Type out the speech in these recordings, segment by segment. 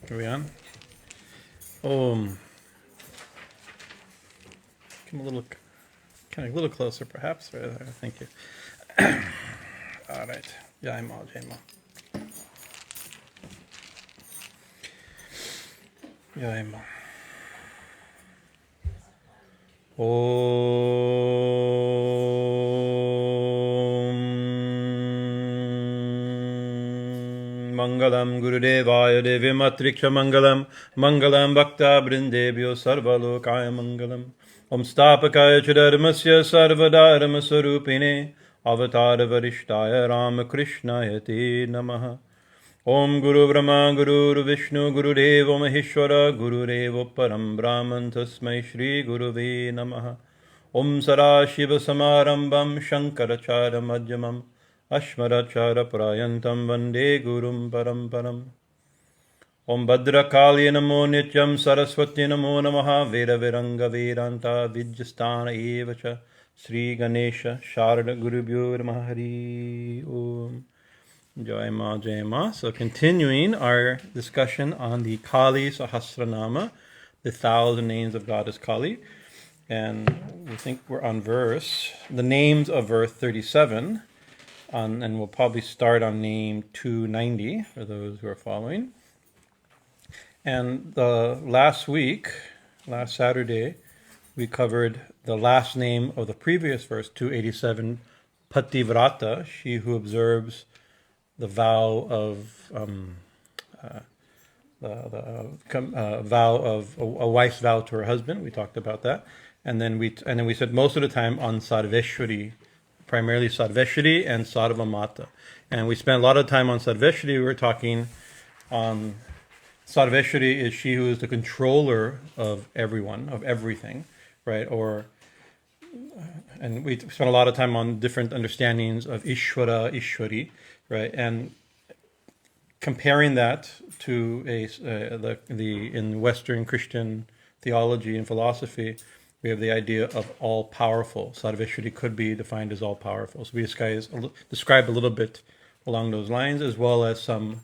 Are we on? Om. Come a little closer, perhaps. Thank you. All right. Jai Ma, Jai Ma. Jai Ma. Mangalam Gurudevaya Devimatriksha Mangalam Mangalam Bhakta Brindebhyo Sarvalokaya Mangalam Om Stapakaya Chadharmasya Sarvadharma Sarupine Avatara Varishtaya Ramakrishnaya Te Namaha Om Guru Brahma Guru Vishnu Guru Devo Maheshwara Guru Devo Param Brahman Tasmai Shri Guruve Namaha Om Sarashiva Samarambam Shankarachara Madhyamam Ashmarachara Prayantam Vande Gurum Paramparam Om Bhadrakali Namo Nityam Saraswati Namo Namaha Veda Viranga Vedanta Vidyastana Evacha Sri Ganesha Sharada Gurubhyo Namaha Hari Om Jai Ma Jai Ma. So continuing our discussion on the Kali Sahasranāma, the 1,000 names of Goddess Kali. And we think we're on the names of verse 37. And we'll probably start on name 290 for those who are following. And last Saturday, we covered the last name of the previous verse, 287, Pativrata, she who observes the vow of a wife's vow to her husband. We talked about that, and then we said most of the time on sarveśvarī. Primarily sarveśvarī and sarva-mātā. And we spent a lot of time on sarveśvarī. We were talking on sarveśvarī is she who is the controller of everyone, of everything, right? And we spent a lot of time on different understandings of Ishvara, Ishvarī, right? And comparing that to in Western Christian theology and philosophy, we have the idea of all-powerful. Sarveśvarī could be defined as all-powerful. So we describe a little bit along those lines, as well as some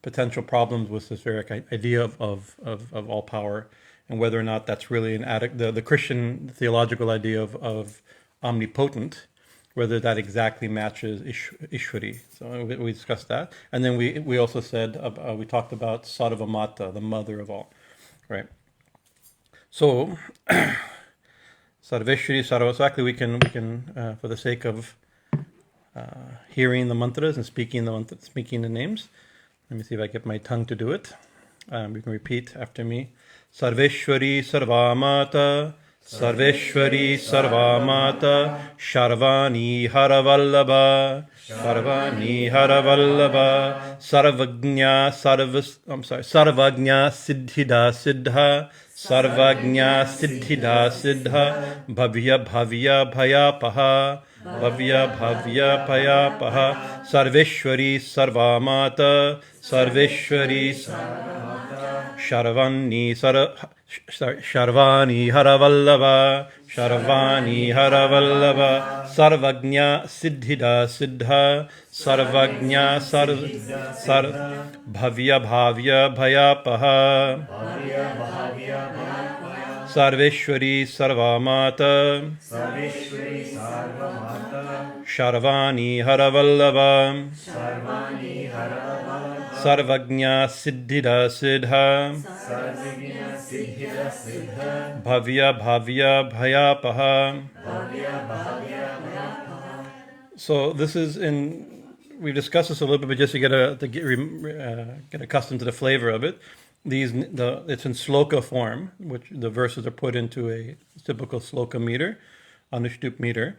potential problems with this very idea of all power, and whether or not that's really the Christian theological idea of omnipotent, whether that exactly matches Ishvarī. So we discussed that. And then we also said, we talked about sarva-mātā, the mother of all, right? So, sarveśvarī, sarva-mātā, we can for the sake of hearing the mantras and speaking the names. Let me see if I get my tongue to do it. You can repeat after me. Sarveśvarī, sarva-mātā, sarveśvarī, sarva-mātā, śarvāṇī, hara-vallabhā, śarvāṇī, hara-vallabhā, sarva-jñā, sarva-jñā, siddhidā, siddhā, sarva-jñā, siddhidā, siddhā, bhavyā, bhayāpahā, bhāvyā, bhayāpahā, sarveśvarī, sarva-mātā, sarveśvarī, śarvāṇī, śarvāṇī, hara-vallabhā, śarvāṇī, hara-vallabhā, sarva-jñā, siddhidā, siddhā, sarva-jñā, bhavyā, bhayāpahā, sarveśvarī, sarva-mātā, śarvāṇī, hara-vallabhā, sarva-jñā, siddhidā, siddhā, bhavyā, bhayāpahā. So this is we've discussed this a little bit, but just to get accustomed to the flavor of it. It's in sloka form, which the verses are put into a typical sloka meter, anushtup meter,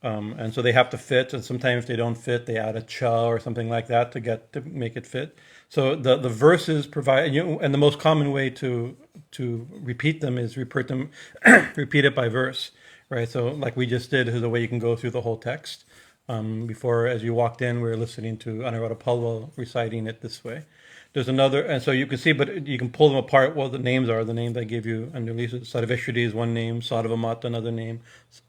and so they have to fit. And sometimes if they don't fit, they add a cha or something like that to make it fit. So the verses provide, and the most common way to repeat them is repeat it by verse, right? So like we just did, is the way you can go through the whole text. Before, as you walked in, we were listening to Anuradhapalwa reciting it this way. There's another, and so you can see, but you can pull them apart. What the names are, the names I gave you underneath. Sarveśvarī is one name, sarva-mātā another name,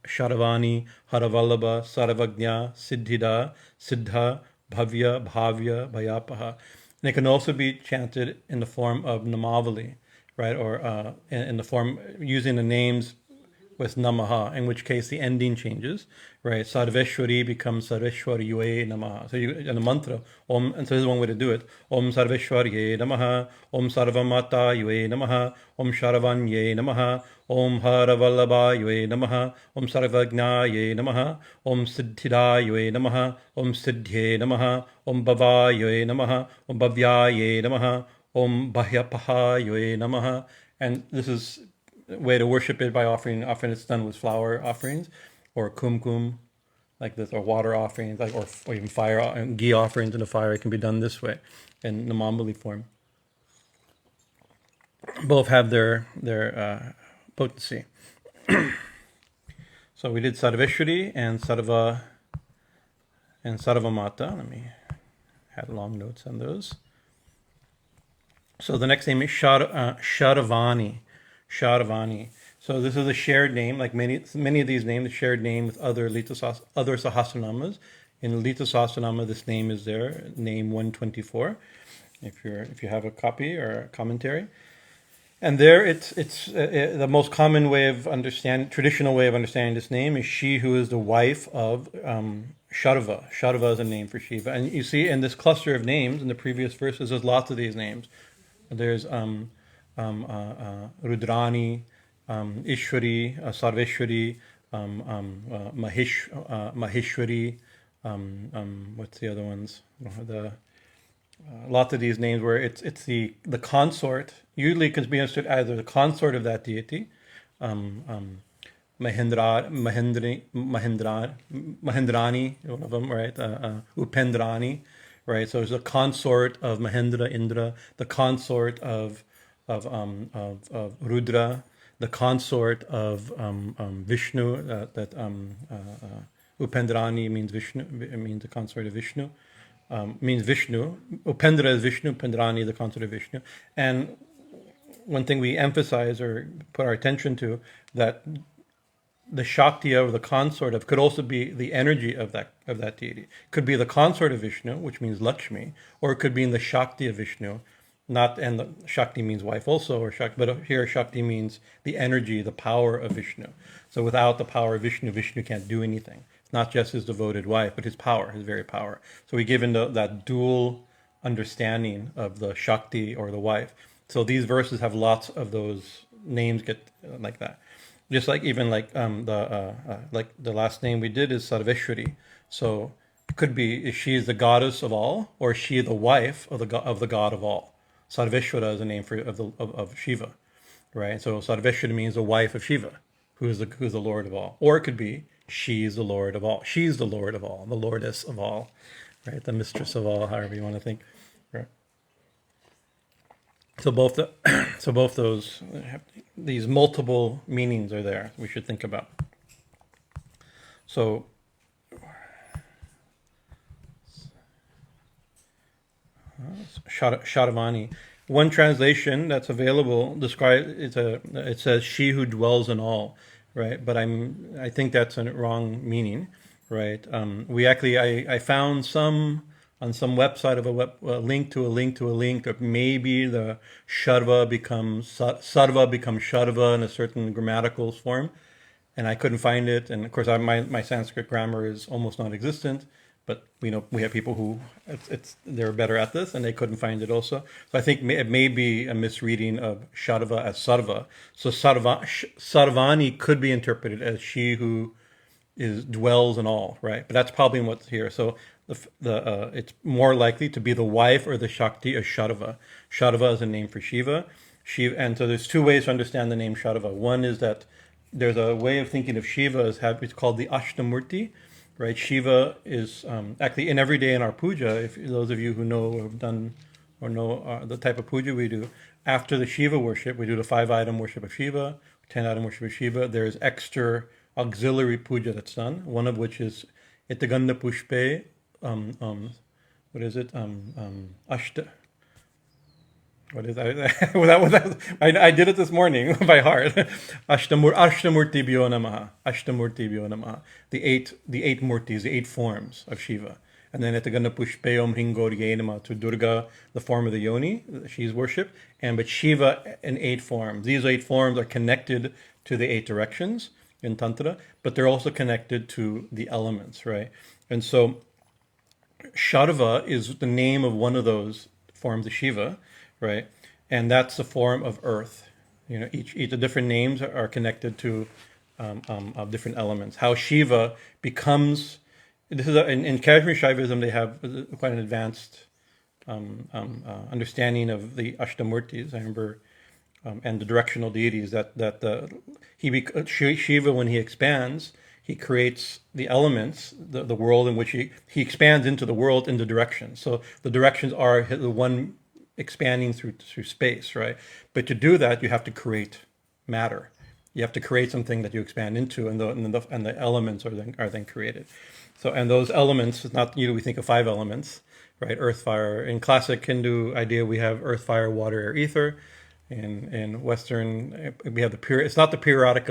śarvāṇī, hara-vallabhā, sarva-jñā, siddhidā, siddhā, bhavyā, bhāvyā, bhayāpahā. And it can also be chanted in the form of namavali, right? Or in the form using the names with namaha, in which case the ending changes, right? Sarveśvarī becomes sarveśvarīye namaha. So you in the mantra, Om, and so this is one way to do it. Om sarveśvarīye namaha, Om sarva-mātā namaha, Om śarvāṇī namaha, Om hara-vallabhā namaha, Om sarva-jñā namaha, Om siddhidā namaha, Om siddhye namaha, Om bhavyā namaha, Om bhavyā namaha, Om bhayāpahā namaha. And this is way to worship it by offering. Often it's done with flower offerings, or kumkum, like this, or water offerings, like or even fire and ghee offerings in the fire. It can be done this way, in the Namambali form. Both have their potency. So we did sarveśvarī and sarva-mātā. Let me add long notes on those. So the next name is śarvāṇī. śarvāṇī. So this is a shared name, like many of these names, a shared name with other Sahasranāmas. In Lita Sahasranāma, this name is there, name 124. If you have a copy or a commentary, and there it's the most common way of traditional way of understanding this name is she who is the wife of Sharva. Sharva is a name for Shiva, and you see in this cluster of names in the previous verses, there's lots of these names. There's Rudrani, Ishwari, Sarveśvarī, Maheshwari. What's the other ones? Lots of these names where it's the consort. Usually it can be understood either the consort of that deity, Mahendrani, one of them, right? Upendrani, right? So it's the consort of Mahendra, Indra, the consort of Rudra, the consort of Vishnu. Upendrani means Vishnu. It means the consort of Vishnu. Means Vishnu. Upendra is Vishnu. Upendrani, the consort of Vishnu. And one thing we emphasize or put our attention to, that the Shakti or the consort of could also be the energy of that deity. Could be the consort of Vishnu, which means Lakshmi, or it could be in the Shakti of Vishnu. And the Shakti means wife also, but here Shakti means the energy, the power of Vishnu. So without the power of Vishnu, Vishnu can't do anything. It's not just his devoted wife, but his power, his very power. So we give in that dual understanding of the Shakti or the wife. So these verses have lots of those names get like that. Just like even like the last name we did is Sarveśvarī. So it could be if she is the goddess of all, or is she the wife of the god of all. Sarveshwara is a name of Shiva, right? So Sarveshwara means the wife of Shiva, who's the Lord of all. Or it could be she's the Lord of all. She's the Lord of all, the Lordess of all, right? The mistress of all, however you want to think. Right? So both those these multiple meanings are there. We should think about. So. śarvāṇī. One translation that's available it says she who dwells in all, right? But I think that's a wrong meaning, right? I found some on some website of a link to a link to a link that maybe the sarva becomes sharva in a certain grammatical form, and I couldn't find it. And of course, my Sanskrit grammar is almost non-existent. But we have people who they're better at this, and they couldn't find it also. So I think it may be a misreading of Sharva as Sarva. So Sarvāṇī could be interpreted as she who dwells in all, right? But that's probably what's here. So it's more likely to be the wife or the Shakti of Sharva. Sharva is a name for Shiva. And so there's two ways to understand the name Sharva. One is that there's a way of thinking of Shiva as it's called the Ashtamurti. Right, Shiva is actually in every day in our puja. If those of you who know or have done or know the type of puja we do, after the Shiva worship, we do the 5-item worship of Shiva, 10-item worship of Shiva. There is extra auxiliary puja that's done. One of which is Itaganda Pushpe. What is it? Ashta. What is that? I did it this morning by heart. Ashtamurtibhyo namaha. Ashtamurtibhyo namaha. The eight murtis, the 8 forms of Shiva. And then Etagana Pushpeyom Hringorye Namah to Durga, the form of the yoni, she's worshipped, but Shiva in 8 forms. These 8 forms are connected to the 8 directions in Tantra, but they're also connected to the elements, right? And so Śarva is the name of one of those forms of Shiva, right? And that's the form of earth. Each the different names are connected to of different elements. How Shiva becomes, this is in Kashmir Shaivism, they have quite an advanced understanding of the Ashtamurtis. I remember, and the directional deities Shiva, when he expands, he creates the elements, the world in which he expands into the world in the directions. So the directions are the one expanding through space, right? But to do that, you have to create matter. You have to create something that you expand into, and the elements are then created. So, and those elements, not we think of 5 elements, right? Earth, fire. In classic Hindu idea, we have earth, fire, water, air, ether. In Western, we have it's not the periodic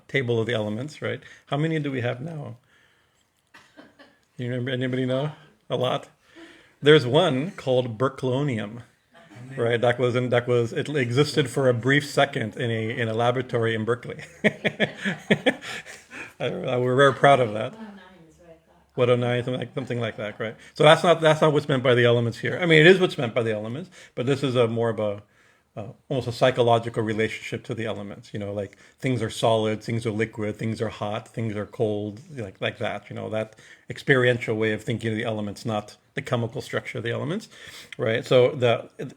table of the elements, right? How many do we have now? Do you remember? Anybody know? A lot. There's one called Berkelonium, right? It existed for a brief second in a laboratory in Berkeley. We're very proud of that. 109, something like that, right? So that's not what's meant by the elements here. I mean, it is what's meant by the elements, but this is more of a almost a psychological relationship to the elements. Like things are solid, things are liquid, things are hot, things are cold, like that. That experiential way of thinking of the elements, not the chemical structure of the elements, right? So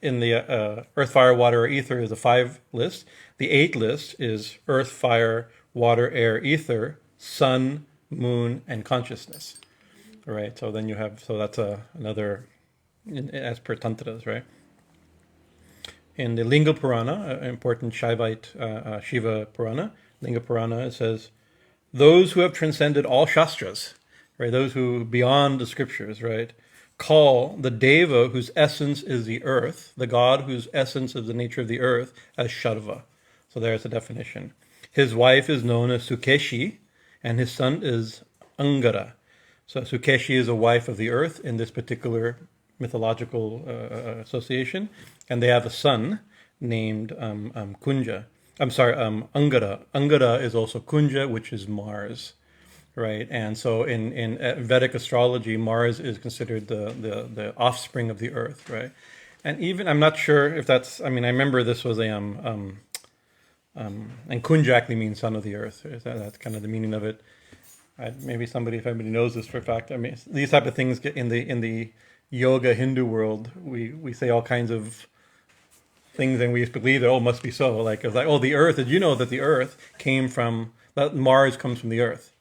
in the earth, fire, water, or ether is a 5 list. The 8 list is earth, fire, water, air, ether, sun, moon, and consciousness, right? So then that's another, as per tantras, right? In the Linga Purana, an important Shaivite Shiva Purana, Linga Purana, it says, those who have transcended all shastras, right? Those who beyond the scriptures, right? Call the Deva whose essence is the earth, the God whose essence is the nature of the earth, as Śarva. So there's a definition. His wife is known as Sukeshi, and his son is Angara. So Sukeshi is a wife of the earth in this particular mythological association, and they have a son named Kunja. Angara. Angara is also Kunja, which is Mars, right? And so in Vedic astrology, Mars is considered the offspring of the earth, right? And even, I'm not sure if that's, I remember this was and Kunja actually means son of the earth. That's kind of the meaning of it. Maybe if anybody knows this for a fact. These type of things get in the yoga Hindu world. We say all kinds of things, and we believe that must be so. The earth. Did you know that the earth that Mars comes from the earth,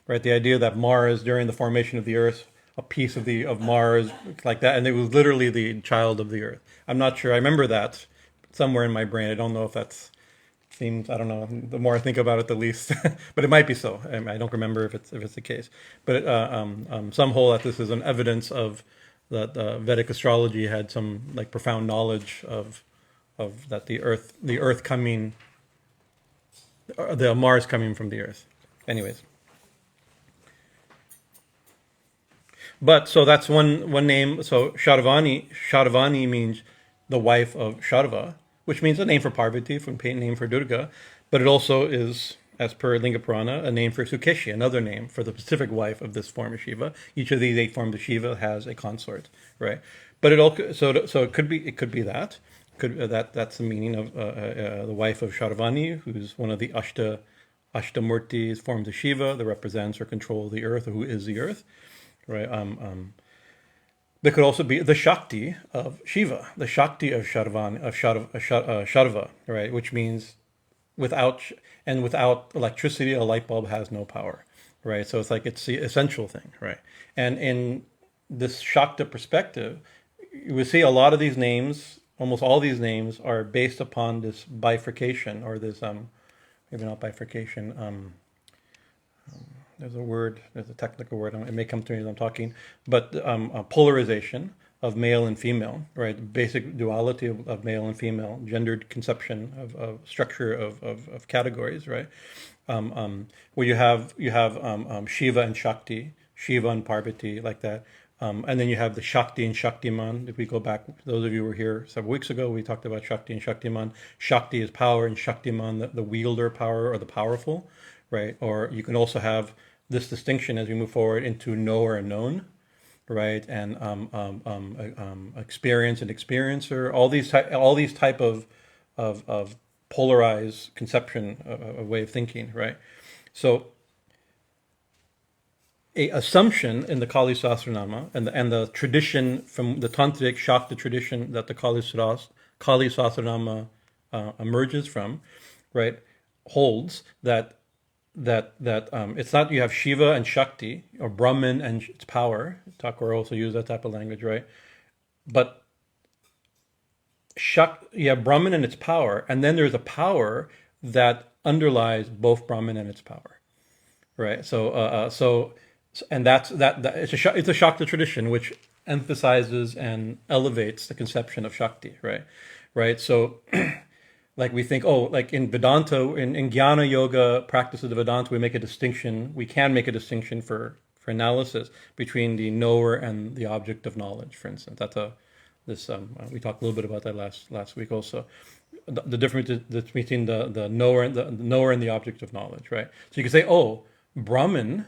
right? The idea that Mars, during the formation of the earth, a piece of Mars like that, and it was literally the child of the earth. I'm not sure. I remember that somewhere in my brain. I don't know if that's seems. I don't know. The more I think about it, the least. But it might be so. I don't remember if it's the case. But some hold that this is an evidence of that Vedic astrology had some profound knowledge of that the earth coming, the Mars coming from the earth. Anyways. But so that's one name. So śarvāṇī means the wife of Śarva, which means a name for Parvati, a name for Durga. But it also is, as per Linga Purana, a name for Sukeshi, another name for the specific wife of this form of Shiva. Each of these 8 forms of Shiva has a consort, right? But it could be that. That's the meaning of the wife of Śarvāṇī, who's one of the Ashtamurtis forms of Shiva that represents or controls the earth, or who is the earth. Right. There could also be the Shakti of Shiva, the Shakti of Śarva, right? Which means without electricity, a light bulb has no power, right? So it's the essential thing, right? And in this Shakta perspective, you will see a lot of these names, almost all these names, are based upon this bifurcation, or this maybe not bifurcation. There's a technical word, it may come to me as I'm talking, but polarization of male and female, right? Basic duality of male and female, gendered conception of structure of categories, right? Where you have Shiva and Shakti, Shiva and Parvati, like that. And then you have the Shakti and Shaktiman. If we go back, those of you who were here several weeks ago, we talked about Shakti and Shaktiman. Shakti is power, and Shaktiman, the wielder power or the powerful, right? Or you can also have this distinction as we move forward into knower and known, right? And experience and experiencer. All these type of polarized conception, a way of thinking, right? So a assumption in the Kali Sahasranāma and the tradition from the tantric Shakta tradition that the Kali Sahasranāma emerges from, right, holds that it's not you have Shiva and Shakti or Brahman and its power. Thakur also used that type of language, right? But you have Brahman and its power, and then there's a power that underlies both Brahman and its power, right? And it's a Shakta tradition which emphasizes and elevates the conception of Shakti, right? So, like we think, like in Vedanta, in Jnana Yoga practices of Vedanta, we make a distinction. We can make a distinction for analysis between the knower and the object of knowledge, for instance. We talked a little bit about that last week also. The difference between the knower and the object of knowledge, right? So you can say, Brahman.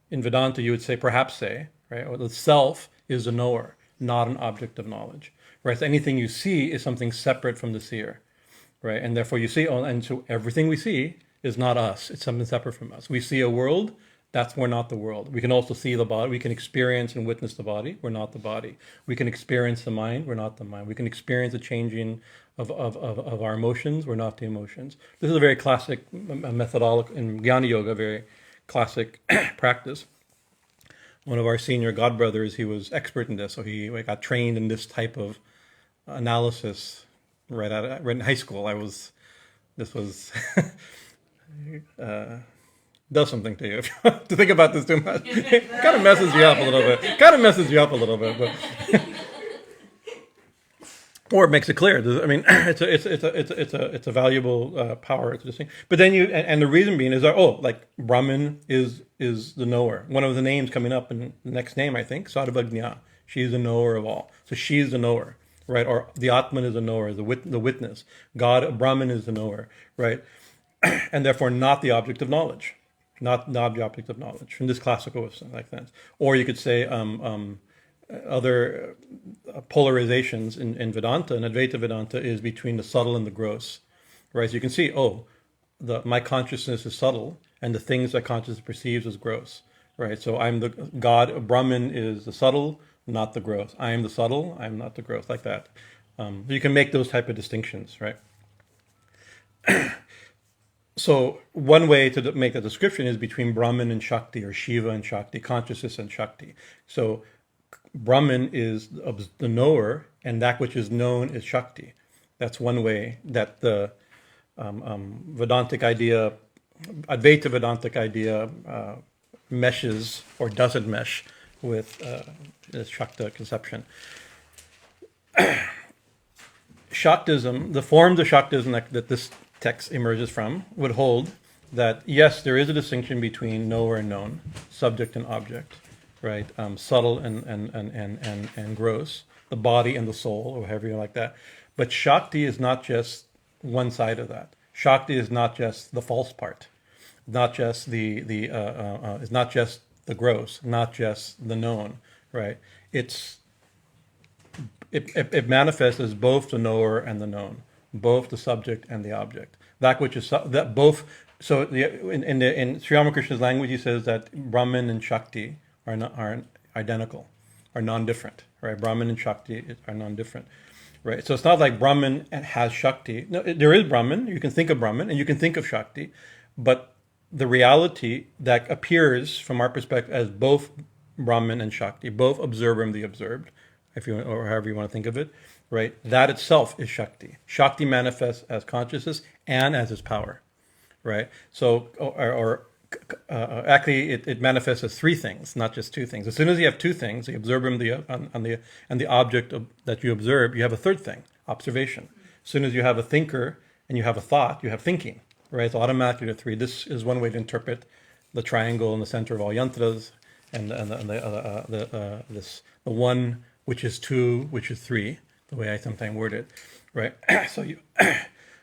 In Vedanta, you would perhaps say, right, or the self is a knower, not an object of knowledge, right? So anything you see is something separate from the seer, right? And therefore you see, and so everything we see is not us, it's something separate from us. We see a world, we're not the world. We can also see the body, we can experience and witness the body, we're not the body. We can experience the mind, we're not the mind. We can experience the changing of our emotions, we're not the emotions. This is a very classic methodology in Jnana Yoga, very classic practice. One of our senior godbrothers, he was expert in this, so he got trained in this type of analysis right in high school. This was does something to you to think about this too much. Kind of messes you up a little bit. But or it makes it clear. I mean, it's a valuable power. It's just, but then and the reason being is that like Brahman is the knower. One of the names coming up in the next name, I think, sarva-jñā. She's the knower of all. So she's the knower, right? Or the Atman is the knower, the witness. God, Brahman is the knower, right? And therefore not the object of knowledge, not the object of knowledge from this classical like sense. Or you could say other polarizations in Vedanta and Advaita Vedanta is between the subtle and the gross, right? So you can see, my consciousness is subtle, and the things that consciousness perceives is gross, right? So I'm the God, Brahman is the subtle, not the gross. I am the subtle, I am not the gross, like that. You can make those type of distinctions, right? So one way to make the description is between Brahman and Shakti, or Shiva and Shakti, consciousness and Shakti. So Brahman is the knower, and that which is known is Shakti. That's one way that the Vedantic idea, Advaita Vedantic idea, meshes or doesn't mesh with the Shakta conception. Shaktism, the forms of Shaktism that this text emerges from, would hold that yes, there is a distinction between knower and known, subject and object, right? Subtle and gross, the body and the soul, or however you like that. But Shakti is not just one side of that. Shakti is not just the false part, not just is not just the gross, not just the known, right? It manifests as both the knower and the known, both the subject and the object. That which is that both. So in Sri Ramakrishna's language, he says that Brahman and Shakti are identical, are non-different, right? Brahman and Shakti are non-different, right? So it's not like Brahman has Shakti. No, there is Brahman. You can think of Brahman and you can think of Shakti, but the reality that appears from our perspective as both Brahman and Shakti, both observer and the observed, or however you want to think of it, right? That itself is Shakti. Shakti manifests as consciousness and as its power, right? So, actually, it manifests as three things, not just two things. As soon as you have two things, the observer and the object that you observe, you have a third thing, observation. As soon as you have a thinker and you have a thought, you have thinking, right? So automatically the three. This is one way to interpret the triangle in the center of all yantras, this the one which is two, which is three, the way I sometimes word it, right?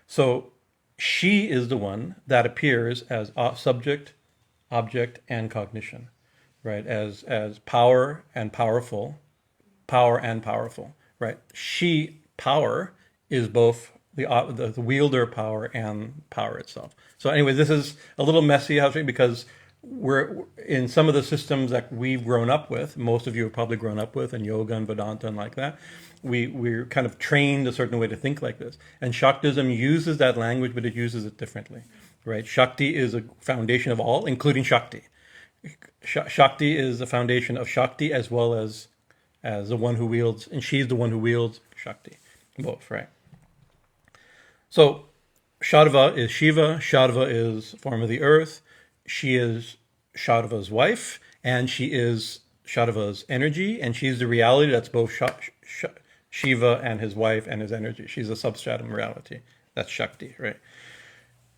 So she is the one that appears as subject, object, and cognition, right? As power and powerful, right? She, power, is both the wielder power and power itself. So anyway, this is a little messy because we're in some of the systems that we've grown up with, most of you have probably grown up with, in yoga and Vedanta and like that, we're kind of trained a certain way to think like this. And Shaktism uses that language, but it uses it differently, right? Shakti is a foundation of all, including Shakti. Shakti is the foundation of Shakti as well as the one who wields, and she's the one who wields Shakti, both, right? So Śarva is Shiva, Śarva is form of the earth, she is Śarva's wife, and she is Śarva's energy, and she's the reality that's both Shiva and his wife and his energy. She's a substratum reality. That's Shakti, right?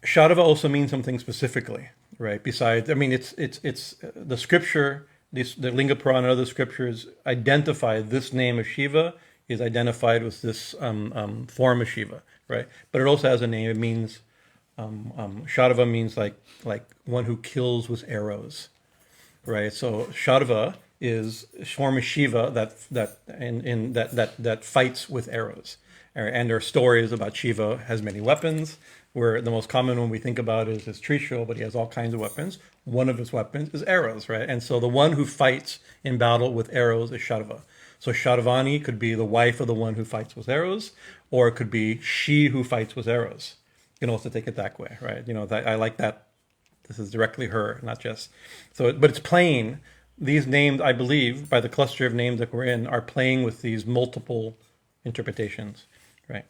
Śarva also means something specifically, right? Besides, I mean, it's the scripture, the Linga Purana and other scriptures identify this name of Shiva is identified with this form of Shiva, right? But it also has a name. It means Śarva means like one who kills with arrows, right? So Śarva is a form of Shiva that fights with arrows, and there are stories about Shiva has many weapons. Where the most common one we think about is his Trishul, but he has all kinds of weapons. One of his weapons is arrows, right? And so the one who fights in battle with arrows is Śarva. So śarvāṇī could be the wife of the one who fights with arrows, or it could be she who fights with arrows. You can also take it that way, right? You know, I like that. This is directly her, not just. So, but it's plain. These names, I believe, by the cluster of names that we're in, are playing with these multiple interpretations, right?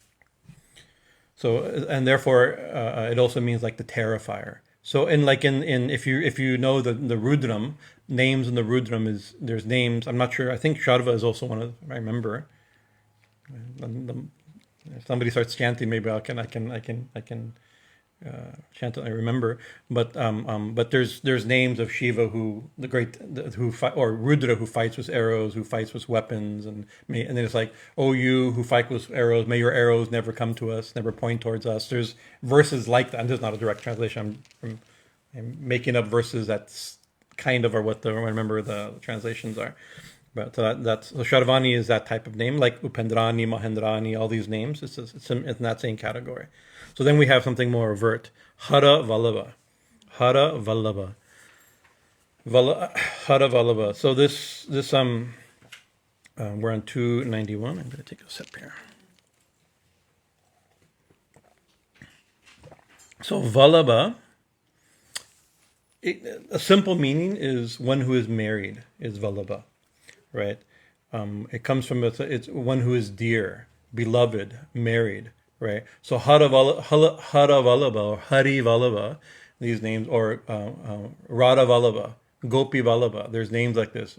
So, and therefore, it also means like the terrifier. So, if you know the Rudram, names in the Rudram there's names. I'm not sure. I think Śarva is also one of. I remember. If somebody starts chanting, maybe I can chant it. I remember. But there's names of Shiva or Rudra who fights with arrows, who fights with weapons, and then it's like, oh, you who fight with arrows, may your arrows never come to us, never point towards us. There's verses like that. And this is not a direct translation. I'm making up verses that's kind of are what I remember the translations are. But so śarvāṇī is that type of name, like Upendrani, Mahendrani, all these names. It's in that same category. So then we have something more overt. Hara-vallabhā. Hara-vallabhā. Hara-vallabhā. So this we're on 291. I'm going to take a sip here. So Vallabha, a simple meaning is one who is married is Vallabha, right? It comes from it's one who is dear, beloved, married. Right. So hara-vallabhā or hari-vallabhā, these names, or radha-vallabhā, gopi-vallabhā. There's names like this.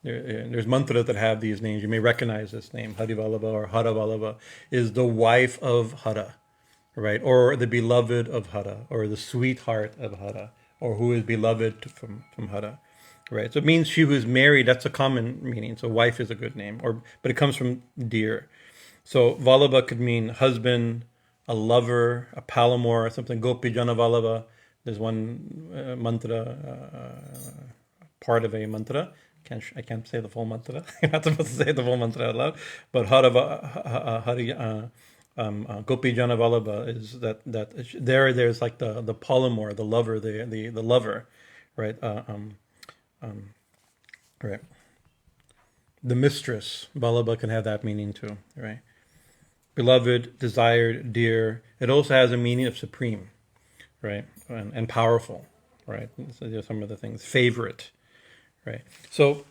There's mantras that have these names. You may recognize this name. Hari-vallabhā or hara-vallabhā is the wife of Hara, right? Or the beloved of Hara, or the sweetheart of Hara, or who is beloved from Hara. Right. So it means she who is married. That's a common meaning. So wife is a good name, but it comes from dear. So Vallabha could mean husband, a lover, a paramour, something. Gopi Jana Vallabha. There's one mantra, part of a mantra. I can't say the full mantra. You're not supposed to say the full mantra out loud. But Gopi Jana Vallabha is that there's like the paramour, the lover, the lover, right? Right. The mistress, Vallabha can have that meaning too, right? Beloved, desired, dear. It also has a meaning of supreme, right? And powerful, right? So there's some of the things. Favorite, right? So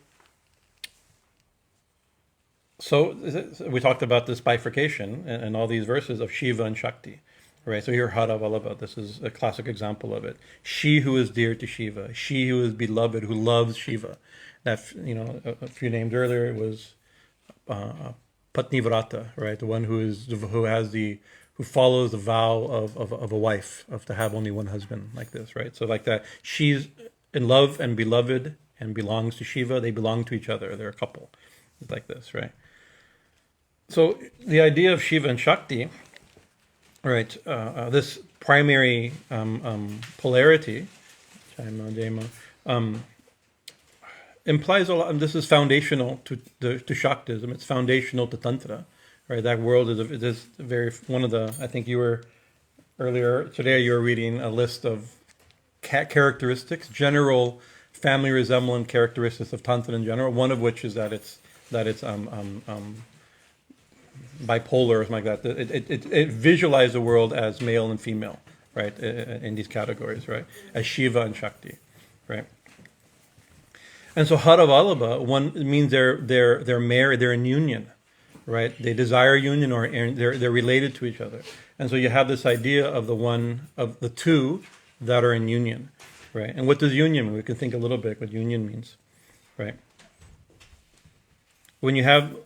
we talked about this bifurcation and all these verses of Shiva and Shakti, right? So here, hara-vallabhā, this is a classic example of it. She who is dear to Shiva, she who is beloved, who loves Shiva. That, a few names earlier, it was Patnivrata, right? The one who follows the vow of a wife, of to have only one husband, like this, right? So like that, she's in love and beloved and belongs to Shiva, they belong to each other. They're a couple. It's like this, right? So the idea of Shiva and Shakti, right? This primary polarity, implies a lot. And this is foundational to Shaktism. It's foundational to Tantra, right? That world is very one of the. I think you were earlier today. You were reading a list of characteristics, general family resemblant characteristics of Tantra in general. One of which is that it's bipolar or something like that. It visualizes the world as male and female, right? In these categories, right? As Shiva and Shakti, right? And so hara-vallabhā, one means they're married, they're in union, right? They desire union, or they're related to each other. And so you have this idea of the two that are in union, right? And what does union mean? We can think a little bit what union means, right? When you have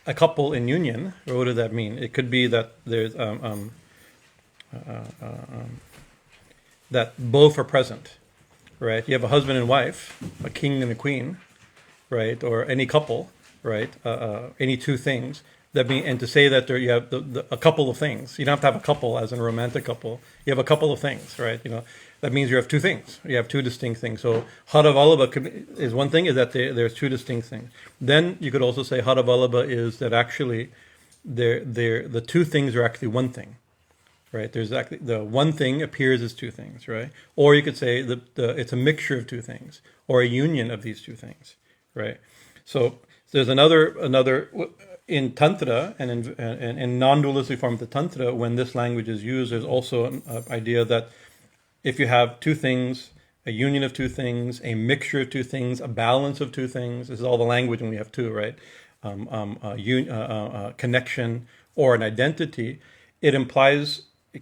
a couple in union, what does that mean? It could be that there's that both are present, right? You have a husband and wife, a king and a queen, right? Or any couple, right? Any two things that mean, and to say that you have a couple of things. You don't have to have a couple as in a romantic couple. You have a couple of things, right? That means you have two things. You have two distinct things. So hara-vallabhā is one thing, is that there's two distinct things. Then you could also say hara-vallabhā is that actually the two things are actually one thing, right? There's actually the one thing appears as two things, right? Or you could say it's a mixture of two things, or a union of these two things, right? So there's another in Tantra and in non-dualistic form of the Tantra, when this language is used, there's also an idea that if you have two things, a union of two things, a mixture of two things, a balance of two things, this is all the language when we have two, right? Connection or an identity, it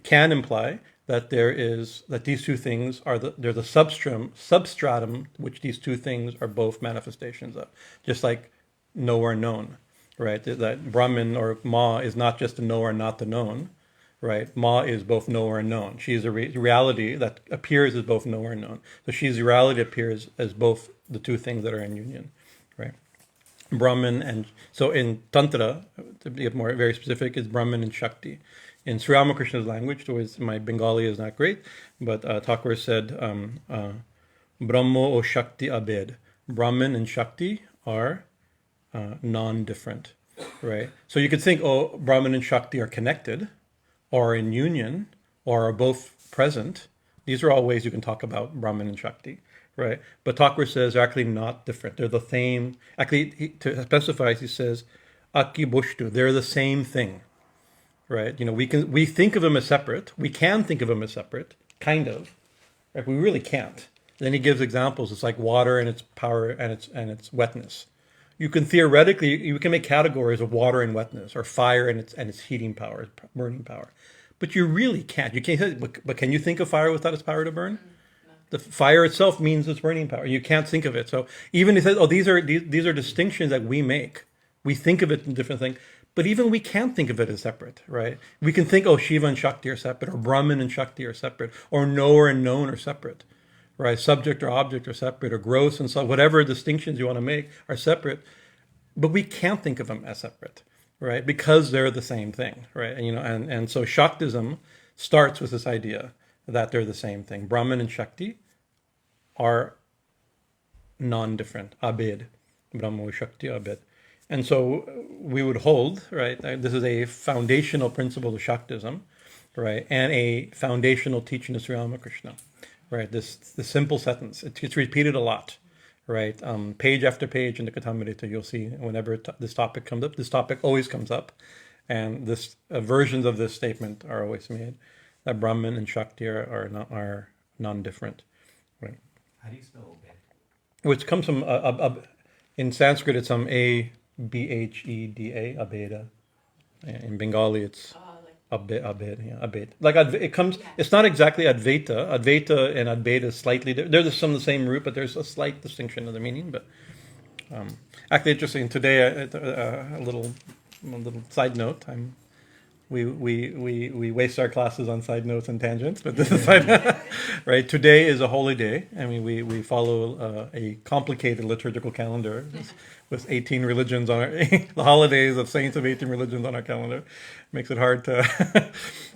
can imply that these two things there's a substratum which these two things are both manifestations of, just like knower and known, right? That Brahman or Ma is not just the knower and not the known, right? Ma is both knower and known. She is a reality that appears as both knower and known. So she's a reality that appears as both the two things that are in union, right? Brahman and so in Tantra, to be more very specific, is Brahman and Shakti. In Sri Ramakrishna's language, my Bengali is not great, but Thakur said, Brahmo o Shakti abed. Brahman and Shakti are non-different, right? So you could think, Brahman and Shakti are connected, or in union, or are both present. These are all ways you can talk about Brahman and Shakti, right? But Thakur says they're actually not different. They're the same. Actually, to specify, he says, Aki Bushtu, they're the same thing, right? We think of them as separate. We can think of them as separate, kind of. Right? We really can't. Then he gives examples. It's like water and its power and its wetness. You can make categories of water and wetness, or fire and its heating power, its burning power. But you really can't. You can't. But can you think of fire without its power to burn? No. The fire itself means its burning power. You can't think of it. So even if it says, these are distinctions that we make. We think of it in different things. But even we can't think of it as separate, right? We can think, Shiva and Shakti are separate, or Brahman and Shakti are separate, or knower and known are separate, right? Subject or object are separate, or gross and so whatever distinctions you want to make are separate. But we can't think of them as separate, right? Because they're the same thing, right? And so Shaktism starts with this idea that they're the same thing. Brahman and Shakti are non-different. Abed. Brahma Shakti Abed. And so we would hold, right? This is a foundational principle of Shaktism, right? And a foundational teaching of Sri Ramakrishna, right? The simple sentence. It's repeated a lot, right? Page after page in the Katamrita, you'll see whenever this topic comes up. This topic always comes up, and versions of this statement are always made, that Brahman and Shakti are non-different, right? How do you spell obed? Which comes from in Sanskrit, it's Abheda, Abeda. In Bengali, it's Abed, yeah, Abed. Like it comes. It's not exactly Advaita. Advaita and Advaita is slightly. They're some of the same root, but there's a slight distinction of the meaning. But actually, interesting. Today, a little side note. we waste our classes on side notes and tangents, but this is side right. Today is a holy day. I mean, we follow a complicated liturgical calendar with 18 religions on our the holidays of saints of 18 religions on our calendar. Makes it hard to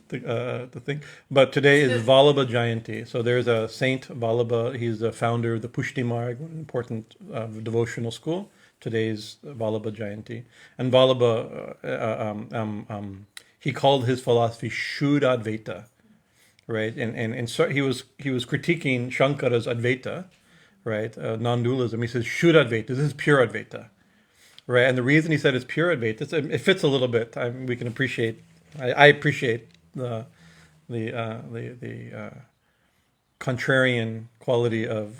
to think. But today is Vallabha Jayanti. So there's a Saint Vallabha. He's the founder of the Pushti Marg, an important devotional school. Today's Vallabha Jayanti. And Vallabha, he called his philosophy Shuddha-advaita, right? And so he was critiquing Shankara's Advaita, right? Non-dualism. He says Shuddha-advaita. This is pure Advaita, right? And the reason he said it's pure Advaita, it fits a little bit. We can appreciate. I appreciate the contrarian quality of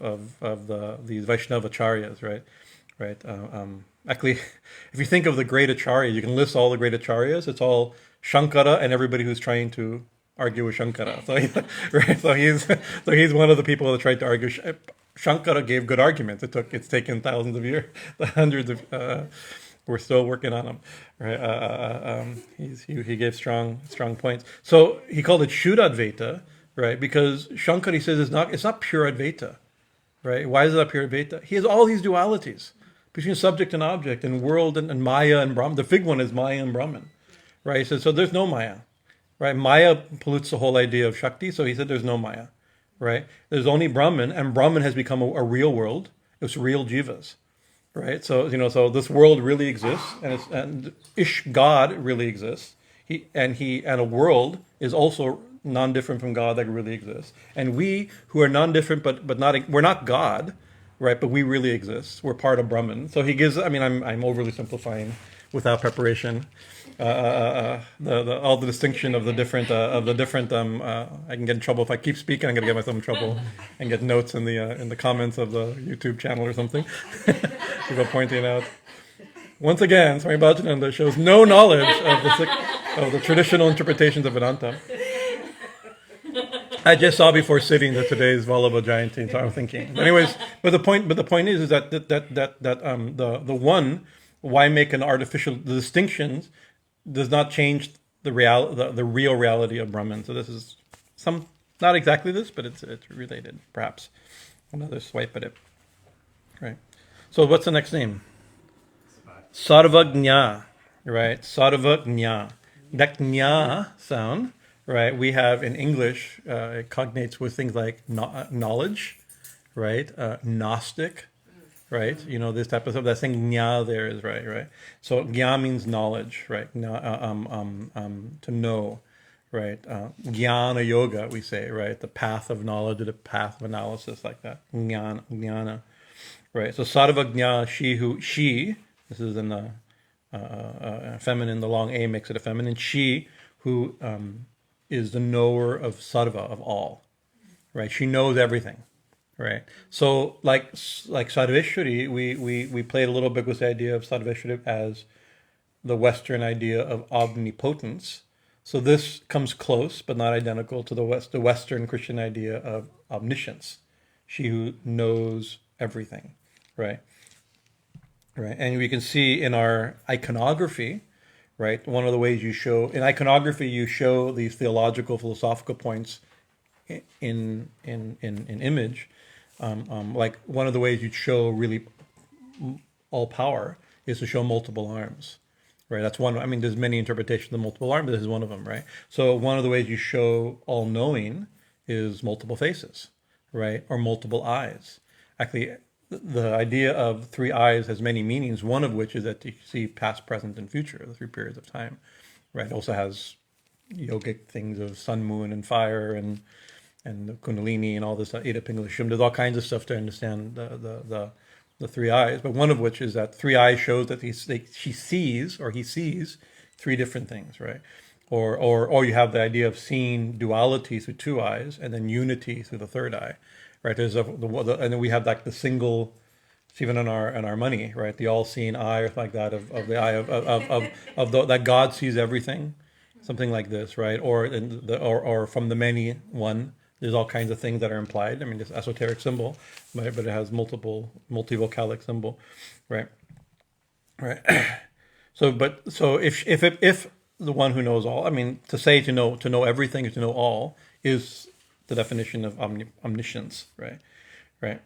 these Vaishnavacharyas, right? Right. Actually, if you think of the great acharyas, you can list all the great acharyas. It's all Shankara and everybody who's trying to argue with Shankara. So he's one of the people that tried to argue. Shankara gave good arguments. It's taken thousands of years, hundreds of. We're still working on them. Right. He gave strong points. So he called it Shuddha-advaita, right? Because Shankara, he says, it's not pure Advaita, right? Why is it not pure Advaita? He has all these dualities between subject and object, and world and Maya and Brahman. The big one is Maya and Brahman, right? He says, so there's no Maya, right? Maya pollutes the whole idea of Shakti, so he said there's no Maya, right? There's only Brahman, and Brahman has become a real world. It's real jivas, right? So so this world really exists, and God really exists. And a world is also non-different from God that really exists. And we who are non-different, but not, we're not God, right? But we really exist. We're part of Brahman. So he gives. I mean, I'm overly simplifying without preparation. All the distinction of the different. I can get in trouble if I keep speaking. I'm going to get myself in trouble and get notes in the comments of the YouTube channel or something. People pointing out. Once again, Swami Bhajanananda shows no knowledge of the traditional interpretations of Vedanta. I just saw before sitting that today's Vallabha Jayanti, so I'm thinking. But the point is that the one, why make an artificial, the distinctions does not change the real reality of Brahman. So this is not exactly this, but it's related, perhaps. Another swipe at it. Right. So what's the next name? Sarva-jñā, right? Sarva-jñā. That jñā sound, right? We have in English, it cognates with things like knowledge, right? Gnostic, right? This type of stuff. That thing jñā there is right. So jñā means knowledge, right? To know, right? Jnana yoga, we say, right? The path of knowledge or the path of analysis, like that. Jnana, right? So sarva-jñā, she. This is in the feminine. The long A makes it a feminine. She who is the knower of sarva, of all, right? She knows everything, right? So like sarveśvarī, we played a little bit with the idea of sarveśvarī as the Western idea of omnipotence. So this comes close, but not identical to the Western Christian idea of omniscience. She who knows everything, right? Right, and we can see in our iconography, right? One of the ways you show in iconography, you show these theological, philosophical points in image. Like one of the ways you'd show really all power is to show multiple arms, right? That's one. I mean, there's many interpretations of multiple arms, but this is one of them, right? So one of the ways you show all knowing is multiple faces, right, or multiple eyes. Actually, the idea of three eyes has many meanings, one of which is that you see past, present, and future, the three periods of time, right? It also has yogic things of sun, moon, and fire, and the kundalini, and all this, Ida Pingalishim. There's all kinds of stuff to understand the three eyes, but one of which is that three eyes shows that he sees three different things, right? Or you have the idea of seeing duality through two eyes, and then unity through the third eye. Right, there's and then we have like the single, it's even in our money, right? The all-seeing eye, or like that of the eye of that God sees everything, something like this, right? Or from the many one, there's all kinds of things that are implied. I mean, this esoteric symbol, right? But it has multivocalic symbol, right? Right. So if the one who knows all. I mean, to know everything, to know all, is the definition of omniscience, right? Right.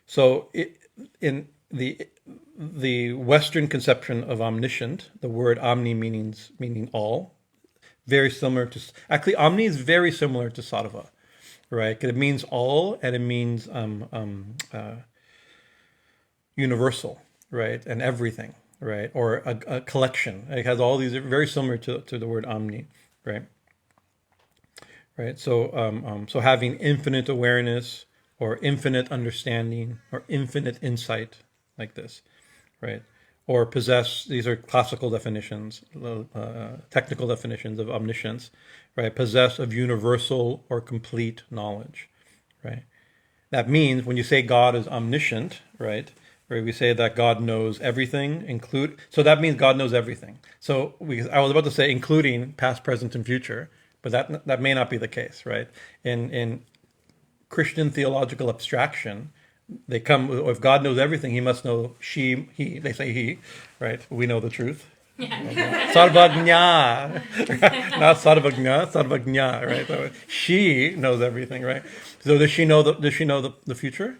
So in the Western conception of omniscient, the word omni meaning all, very similar to, actually, omni is very similar to sarva, right? It means all, and it means universal, right? And everything, right? Or a collection. It has all these, very similar to the word omni, right? Right. So so having infinite awareness, or infinite understanding, or infinite insight, like this, right? Or possess, these are classical definitions, technical definitions of omniscience, right? Possess of universal or complete knowledge, right? That means when you say God is omniscient, right? Right, we say that God knows everything, so that means God knows everything. So I was about to say including past, present, and future, but that may not be the case, right? In Christian theological abstraction, they come, if God knows everything, he must know he, they say he, right? We know the truth. Sarva-jñā, not sarva-jñā, right? So she knows everything, right? So does she know the future,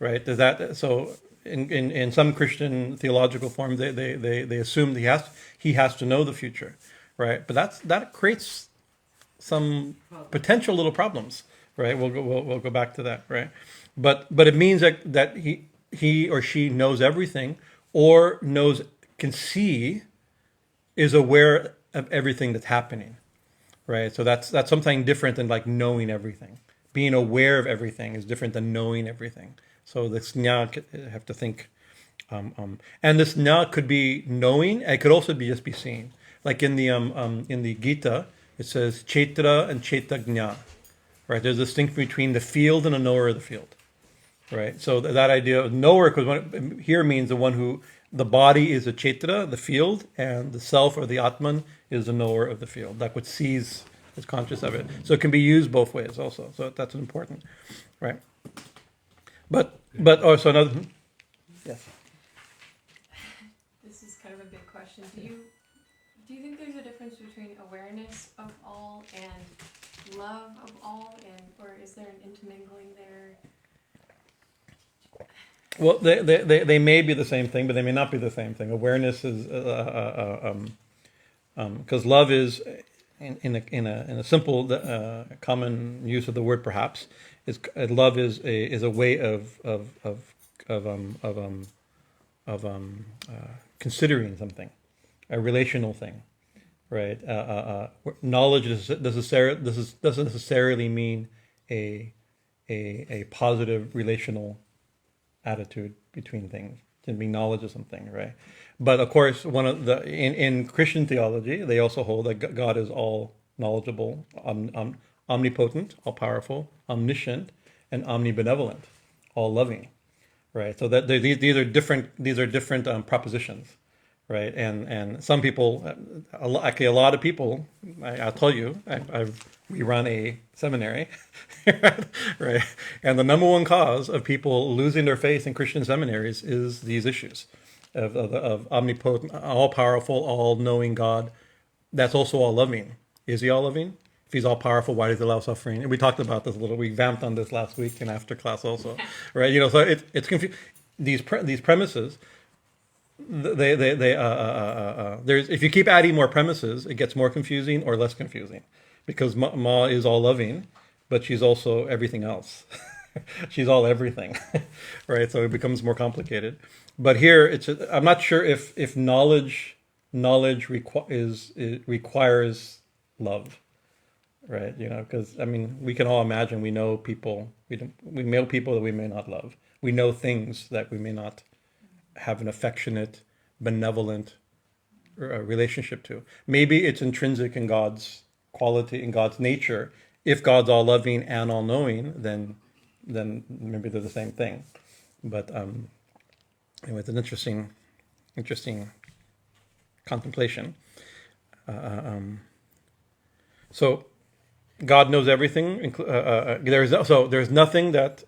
right? Does that, so in some Christian theological forms, they assume he has to know the future, right? But that creates some potential little problems, right? We'll go back to that, right? But it means that he or she knows everything, or can see, is aware of everything that's happening, right? So that's something different than like knowing everything. Being aware of everything is different than knowing everything. So this jñā, have to think, and this jñā could be knowing. It could also just be seeing. Like in the Gita, it says chaitra and chaitagnya, right? There's a distinction between the field and a knower of the field, right? So that idea of knower, because here means the one who, the body is a chaitra, the field, and the self or the atman is the knower of the field, like what sees, is conscious of it. So it can be used both ways also. So that's important, right? But also another, yes. This is kind of a big question. Do you think there's a difference between awareness of all and love of all, or is there an intermingling there? Well, they may be the same thing, but they may not be the same thing. Awareness is because love is in a simple common use of the word, perhaps, is love is a way of considering something, a relational thing, right? Knowledge doesn't necessarily mean a positive relational attitude between things. It can be knowledge of something, right? But of course, in Christian theology, they also hold that God is all knowledgeable, omnipotent, all powerful, omniscient, and omnibenevolent, all loving, right? So that these are different propositions, right? And some people, actually a lot of people, I'll tell you, we run a seminary, right? And the number one cause of people losing their faith in Christian seminaries is these issues of omnipotent, all-powerful, all-knowing God. That's also all-loving. Is he all-loving? If he's all-powerful, why does he allow suffering? And we talked about this a little. We vamped on this last week in after class also, right? So it's confusing. These premises. There's, if you keep adding more premises, it gets more confusing or less confusing, because Ma is all loving, but she's also everything else. She's all everything, right? So it becomes more complicated. But here, I'm not sure if knowledge requires love, right? Because I mean, we can all imagine we know people we know people that we may not love. We know things that we may not have an affectionate, benevolent relationship to. Maybe it's intrinsic in God's quality, in God's nature. If God's all loving and all knowing, then maybe they're the same thing. But anyway, it's an interesting contemplation. So God knows everything. There's nothing that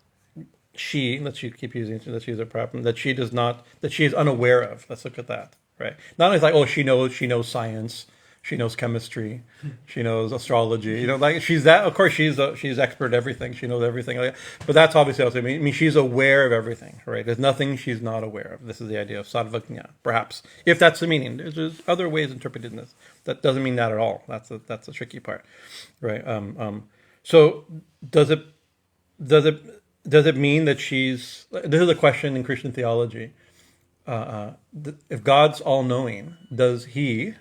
let's use a problem that she is unaware of. Let's look at that, right? Not only like, oh, she knows science, She knows chemistry. She knows astrology. You know, like she's that. Of course, she's expert at everything. She knows everything. But that's obviously also. I mean, she's aware of everything, right? There's nothing she's not aware of. This is the idea of sarva-jñā, perhaps, if that's the meaning. There's other ways interpreting this. That doesn't mean that at all. That's a tricky part, right? So does it mean that she's? This is a question in Christian theology. If God's all-knowing, does He,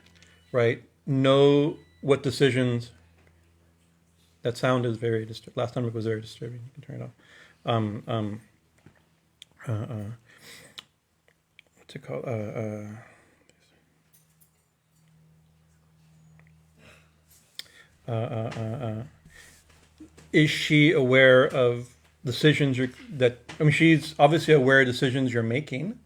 right, know what decisions? That sound is very disturbing. Last time it was very disturbing. You can turn it off. What's it called? Is she aware of decisions that? I mean, she's obviously aware of decisions you're making.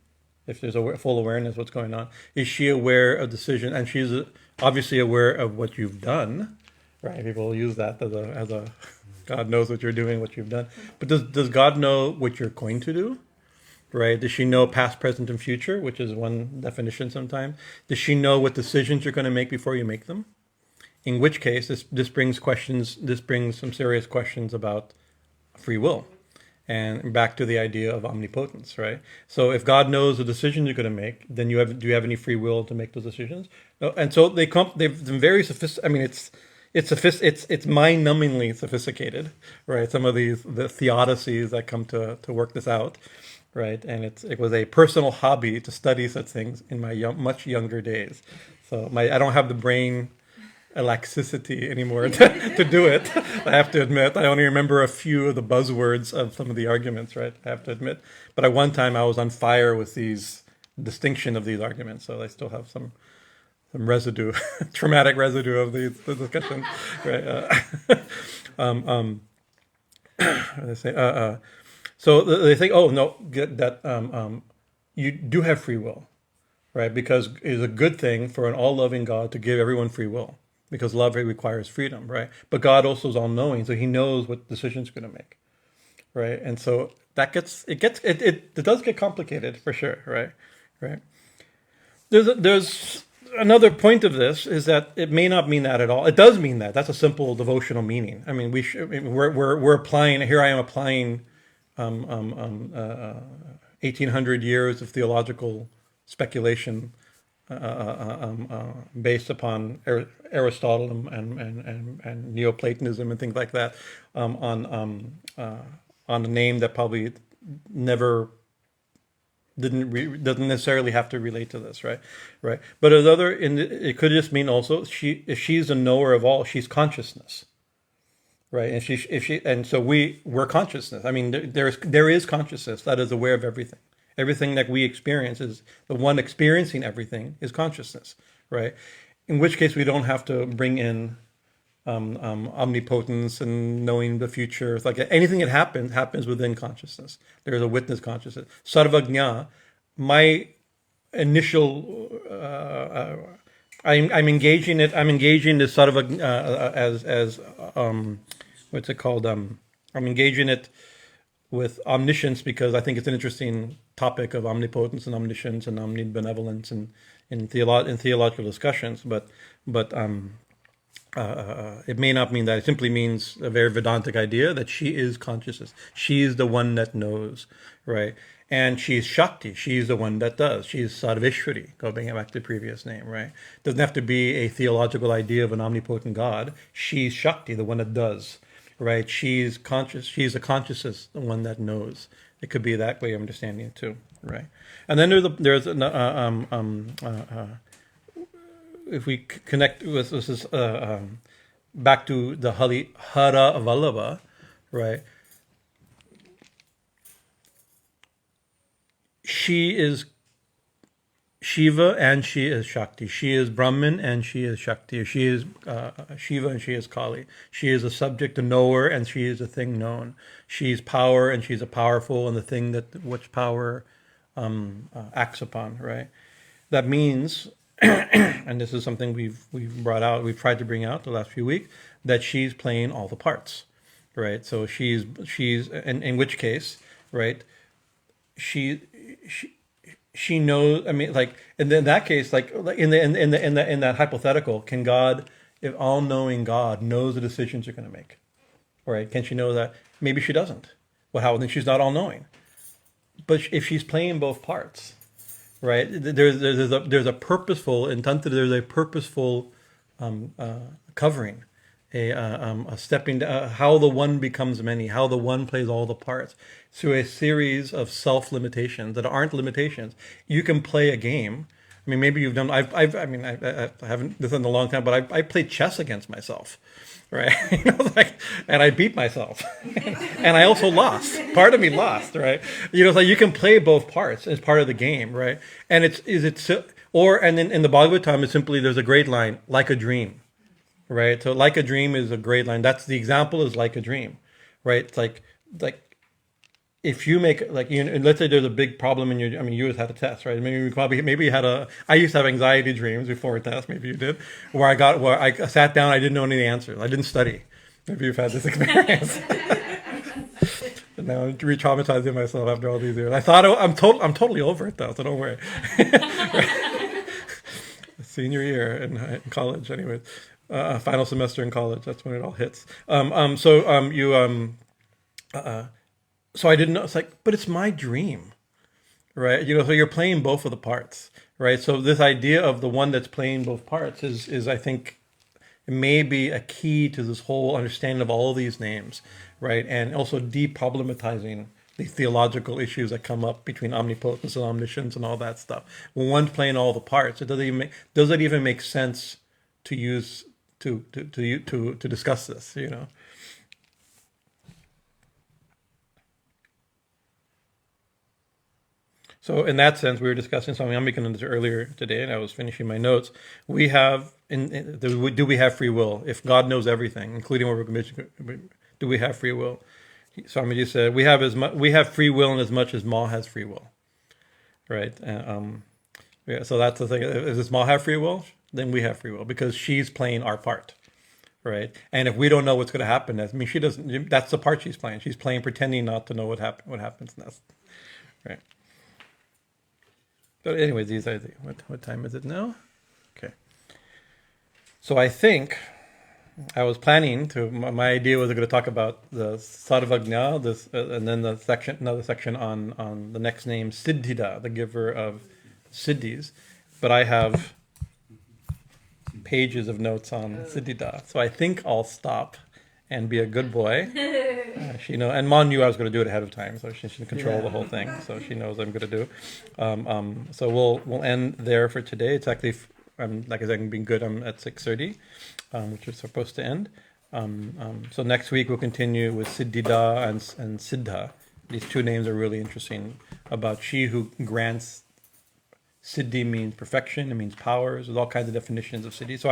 If there's a full awareness of what's going on, is she aware of decision? And she's obviously aware of what you've done, right? People use that as a God knows what you're doing, what you've done. But does God know what you're going to do, right? Does she know past, present, and future, which is one definition sometimes? Does she know what decisions you're going to make before you make them? In which case, this brings questions. This brings some serious questions about free will. And back to the idea of omnipotence, right? So if God knows the decision you're going to make, then do you have any free will to make those decisions? No. And so they've been very sophisticated. I mean, it's mind-numbingly sophisticated, right? Some of the theodicies that come to work this out, right? And it was a personal hobby to study such things in my much younger days. So I don't have the brain elasticity anymore to do it. I have to admit, I only remember a few of the buzzwords of some of the arguments, right? I have to admit. But at one time I was on fire with these distinction of these arguments, so I still have some residue, traumatic residue of the discussion, right? They say, so they think, oh no, that you do have free will, right? Because it's a good thing for an all-loving God to give everyone free will. Because love requires freedom, right? But God also is all-knowing, so He knows what decisions you're going to make, right? And so it does get complicated for sure, right? There's another point of this is that it may not mean that at all. It does mean that. That's a simple devotional meaning. I mean, we're applying. Here I am applying 1800 years of theological speculation. Based upon Aristotle and Neoplatonism and things like that, on a name that probably doesn't necessarily have to relate to this, right? But it could just mean also if she's a knower of all, she's consciousness, right? And so we're consciousness. I mean, there is consciousness that is aware of everything. Everything that we experience is the one experiencing everything is consciousness, right? In which case we don't have to bring in omnipotence and knowing the future. It's like anything that happens within consciousness. There's a witness consciousness. Sarva-jñā, my initial, I'm engaging the sarva as what's it called? I'm engaging it with omniscience because I think it's an interesting topic of omnipotence and omniscience and omnibenevolence and in theological discussions, but it may not mean that. It simply means a very Vedantic idea that she is consciousness. She is the one that knows, right? And she's Shakti. She's the one that does. She's sarveśvarī, going back to the previous name, right? Doesn't have to be a theological idea of an omnipotent God. She's Shakti, the one that does, right? She's conscious. She's the consciousness, the one that knows. It could be that way of understanding it too, right? And then if we connect with this is back to the hara-vallabhā, right? She is Shiva and she is Shakti. She is Brahman and she is Shakti. She is Shiva and she is Kali. She is a subject, a knower, and she is a thing known. She's power and she's a powerful and the thing that which power acts upon, right? That means, and this is something we've brought out, we've tried to bring out the last few weeks, that she's playing all the parts, right? So she's in which case, right? She's she knows. I mean, like, and in that case, like in that hypothetical, can God, if all-knowing God knows the decisions you're going to make, right? Can she know that? Maybe she doesn't. Well, how? Then she's not all-knowing. But if she's playing both parts, right? There's a purposeful in Tantra. There's a purposeful covering, a stepping down, how the one becomes many, how the one plays all the parts through a series of self-limitations that aren't limitations. You can play a game. I mean, maybe you've done. I haven't this in a long time, but I played chess against myself, right? And I beat myself, and I also lost. Part of me lost, right? It's like you can play both parts as part of the game, right? And and then in the Bhagavatam, it's simply there's a great line, like a dream, right? So like a dream is a great line. That's the example is like a dream, right? It's like if you make let's say there's a big problem in your, you just had a test, right? Maybe you had I used to have anxiety dreams before a test, maybe you did, where I sat down, I didn't know any of the answers. I didn't study. Maybe you've had this experience. And now I'm re-traumatizing myself after all these years. I thought I'm totally over it though, so don't worry. Senior year in college, anyways. Final semester in college, that's when it all hits. So I didn't know. It's like, but it's my dream, right? So you're playing both of the parts, right? So this idea of the one that's playing both parts is I think, maybe a key to this whole understanding of all of these names, right? And also deproblematizing the theological issues that come up between omnipotence and omniscience and all that stuff. When one's playing all the parts, does it even make sense to use to discuss this? So in that sense, we were discussing something. I'm making this earlier today, and I was finishing my notes. We have, do we have free will? If God knows everything, including what we're commissioned, do we have free will? Swamiji said we have free will in as much as Ma has free will, right? Yeah. So that's the thing. Does Ma have free will? Then we have free will because she's playing our part, right? And if we don't know what's going to happen, she doesn't. That's the part she's playing. She's playing pretending not to know what happens next, right? But anyway, these are what time is it now? Okay. So I think I was planning to. My idea was going to talk about the sarva-jñā, and then another section on the next name, siddhidā, the giver of siddhis. But I have pages of notes on siddhidā, so I think I'll stop and be a good boy. And Mon knew I was going to do it ahead of time, so she should control the whole thing. So she knows I'm going to do. So we'll end there for today. It's actually, like I said, I'm being good. I'm at 6:30, which is supposed to end. So next week we'll continue with siddhidā and siddhā. These two names are really interesting. About she who grants. Siddhi means perfection. It means powers. There's all kinds of definitions of siddhi. So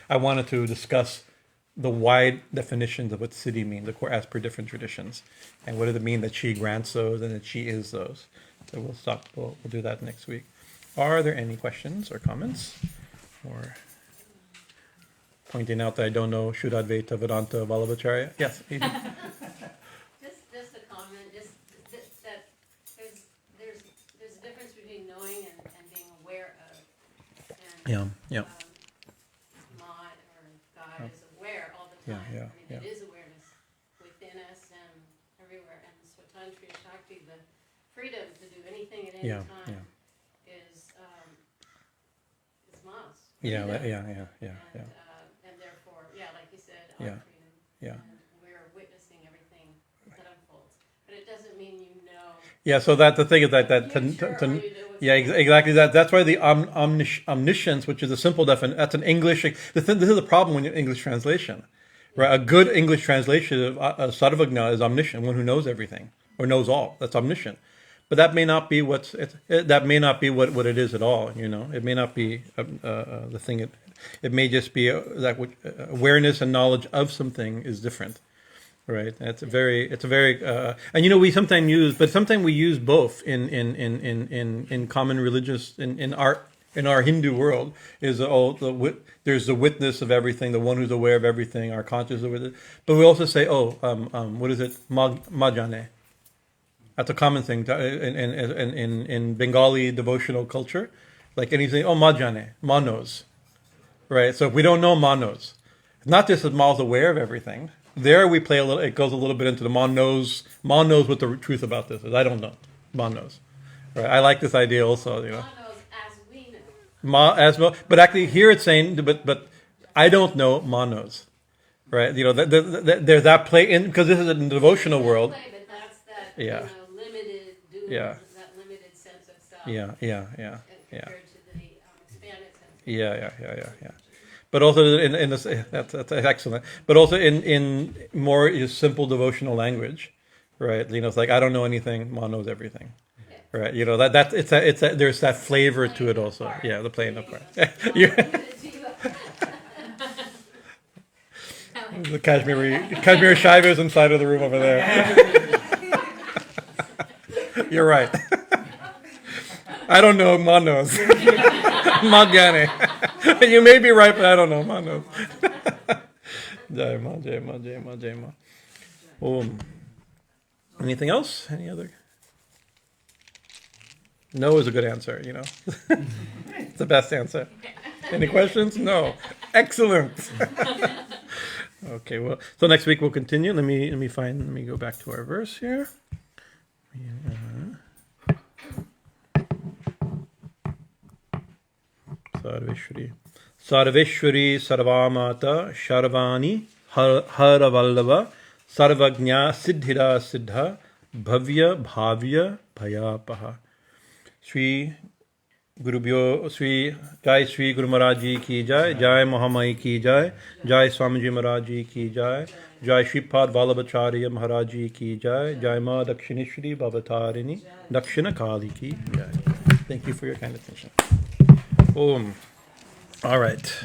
I wanted to discuss the wide definitions of what siddhi means, as per different traditions, and what does it mean that she grants those and that she is those. So we'll stop. We'll do that next week. Are there any questions or comments, or pointing out that I don't know Shuddhadvaita Vedanta Vallabhacharya? Yes. Just a comment. That there's a difference between knowing and being aware of. And, Yeah. It is awareness within us and everywhere. And so Tantra Shakti, the freedom to do anything at any time is Ma's. Yeah. And therefore, like you said, our freedom. Yeah. And we're witnessing everything that unfolds. But it doesn't mean you know. Yeah, so the thing is exactly that. That's why the omniscience, which is a simple definition, that's an English. This is the problem when English translation. Right, a good English translation of sarva-jñā is omniscient, one who knows everything or knows all. That's omniscient, but that may not be what it is at all. It may not be the thing. It may just be that awareness and knowledge of something is different, right? And it's a very and we sometimes use both in common religious in our Hindu world is there's the witness of everything, the one who's aware of everything, our conscious of it. But we also say, what is it? Majane. That's a common thing in Bengali devotional culture. Like anything, oh, ma jane, ma knows. Right? So if we don't know, ma knows. Not just that Ma's aware of everything. There we play a little, it goes a little bit into the Ma knows what the truth about this is. I don't know. Ma knows. Right? I like this idea also, you know. Ma knows as we know. Ma as well. But actually here it's saying, but I don't know, Ma knows. Right? You know, there's that play in, because this is in the devotional world. Play, but that's that, Yeah. limited doing, Yeah. that limited sense of self. Yeah. Compared to the expanded sense of Yeah. But also in this, that's excellent. But also in more simple devotional language, right? You know, it's like I don't know anything, Ma knows everything, right? You know there's that flavor to it also. Yeah, the playing apart. The Kashmiri Shivas inside of the room over there. You're right. I don't know, Ma knows. Ma gane. You may be right, but I don't know. Ma knows. Jai Ma, Jai Ma, Jai Ma, Jai Ma. Anything else? Any other? No is a good answer, you know. It's the best answer. Any questions? No. Excellent. Okay, well, so next week we'll continue. Let me go back to our verse here. sarveśvarī sarva-mātā śarvāṇī hara-vallabhā sarva-jñā siddhidā bhavyā bhayāpahā. Sri Jai Sri Guru Maharaj Ji ki Jai, Jai Mahamai ki Jai, Jai Swami Maharaj Ji ki Jai, Jai Shripad Vallabhacharya Maharaj Ji ki Jai, Jai Ma Dakshineshwari Bhavatarini, Dakshina Kālī ki Jai. Thank you for your kind attention. All right.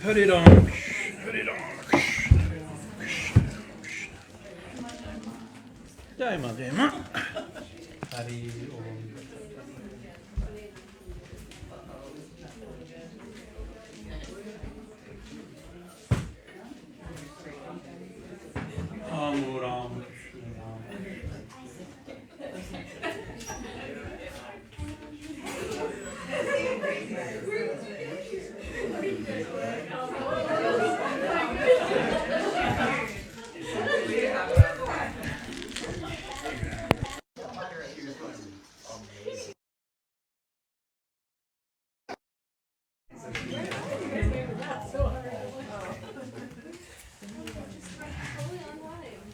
Hare Ram. Jai Ma, Jai Ma. Hari Om. Om Ram.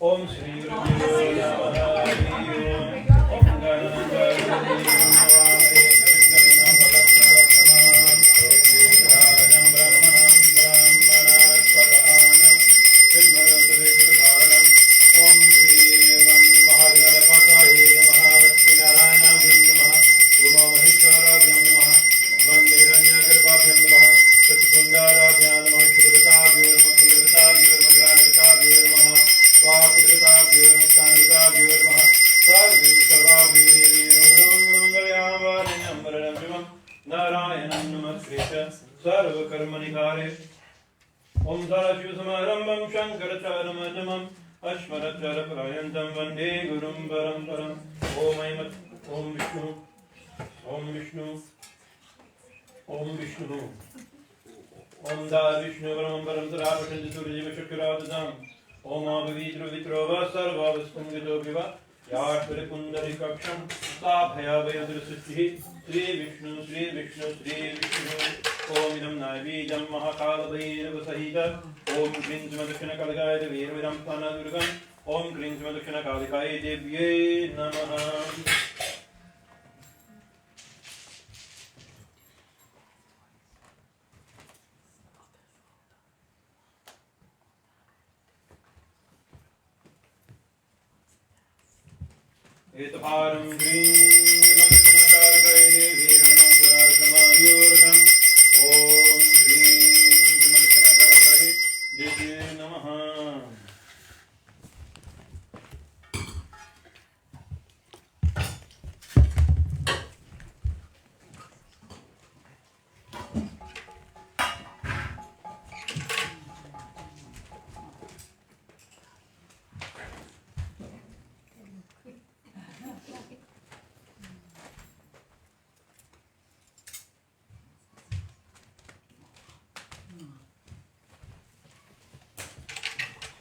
Om Shri Guru Om Sarashusamarambam Shankaracharamatamam Ashvaracharaparayantam Vande Gurum Paramparam Om Aimat Om Vishnu Om Vishnu Om Vishnu Om Dar Vishnu Param Param Sarapashanti Surjiva Shakradadam Om Abhavitru Vitrova Sarvavaskungato Viva Yashvara Kundari Kaksham Sabhaya Vayadra Suchi Sri Vishnu Sri Vishnu Sri Vishnu Om Idam Naivijam Mahakala Sahita Om Kring Smadakshana Kaligaya Veervidam Pana Durgam Om Kring Smadakshana Kaligaya Devye Namaha. Etaparam Kring Smadakshana Kaligaya Devye Namaha. Om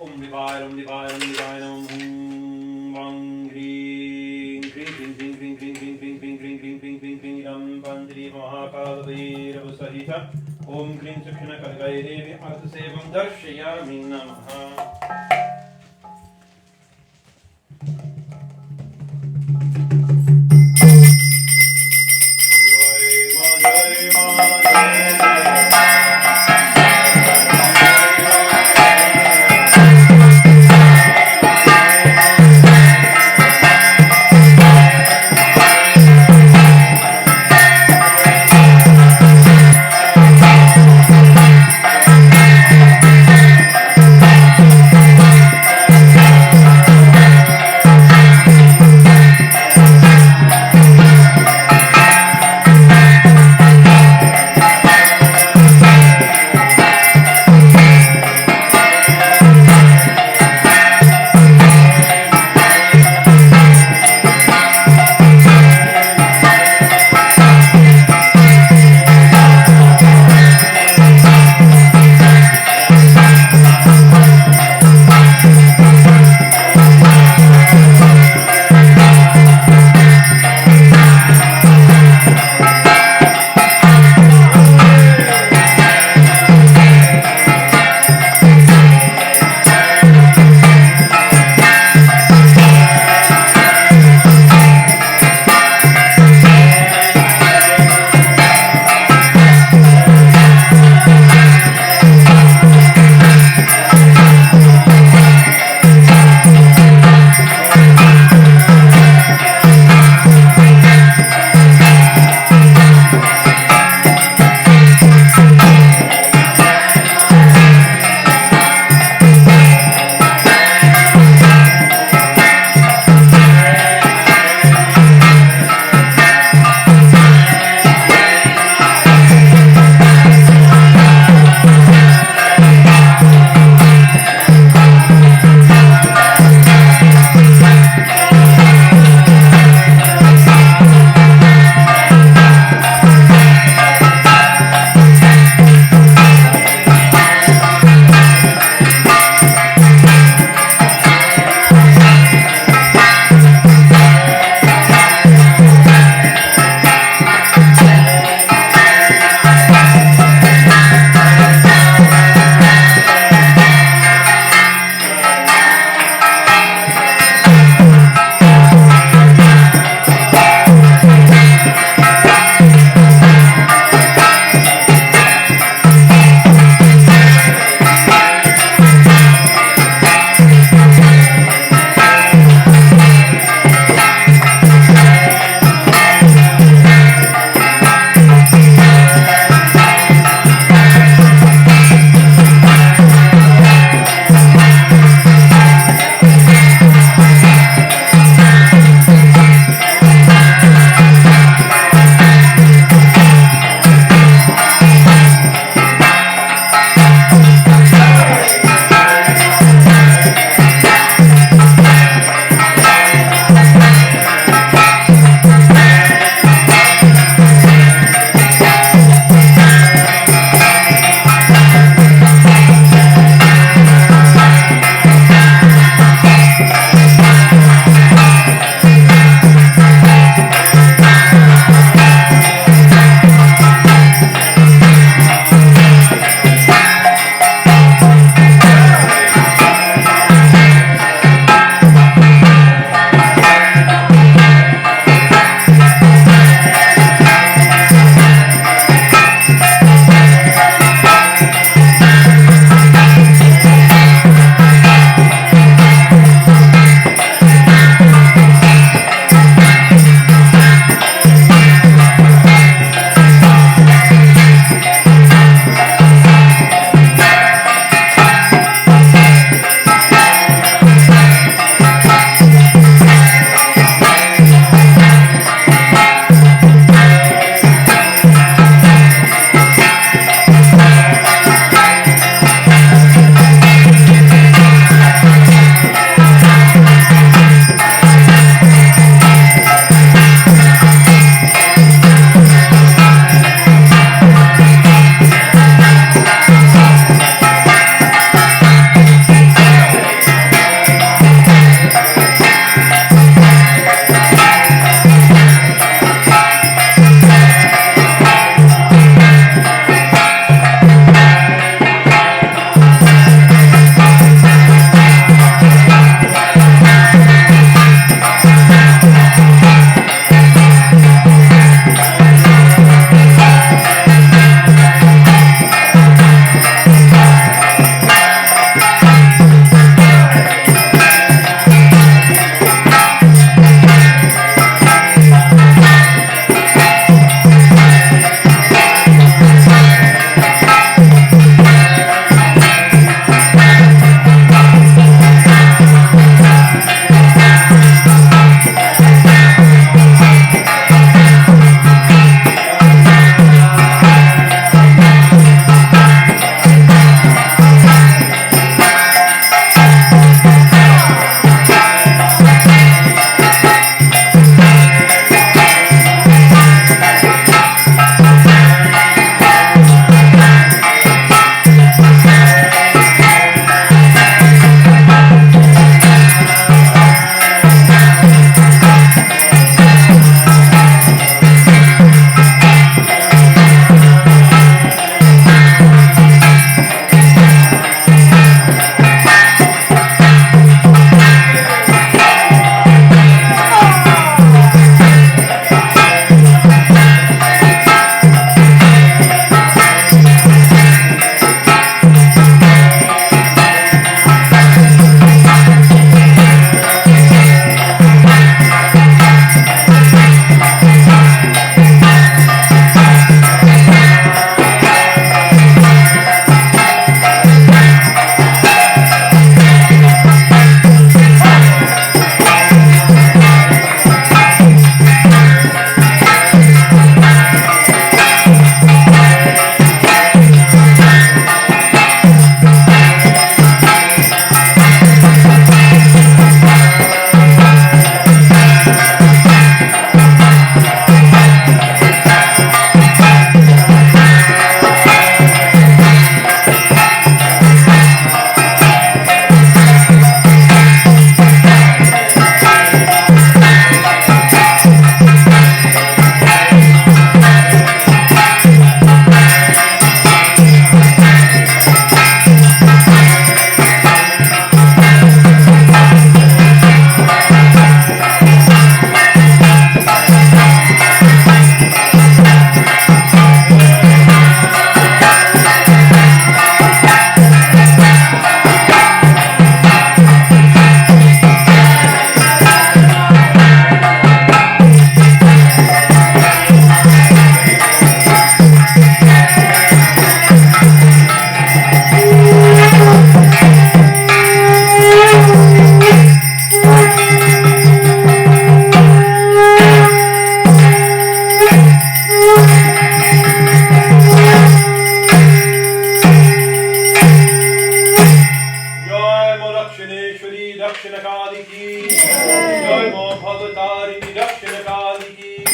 Om Divaya, Om Divaya, Om Divaya, Om Vang Green, Green, Green, Green, Green, Green, Green, Green, Green, Green, Green, Green, Green, Green, Ram Pandri Mahakala Sahita, Om Green Sukhna Kalgai Devi Artha Sevam Darshayami Namaha.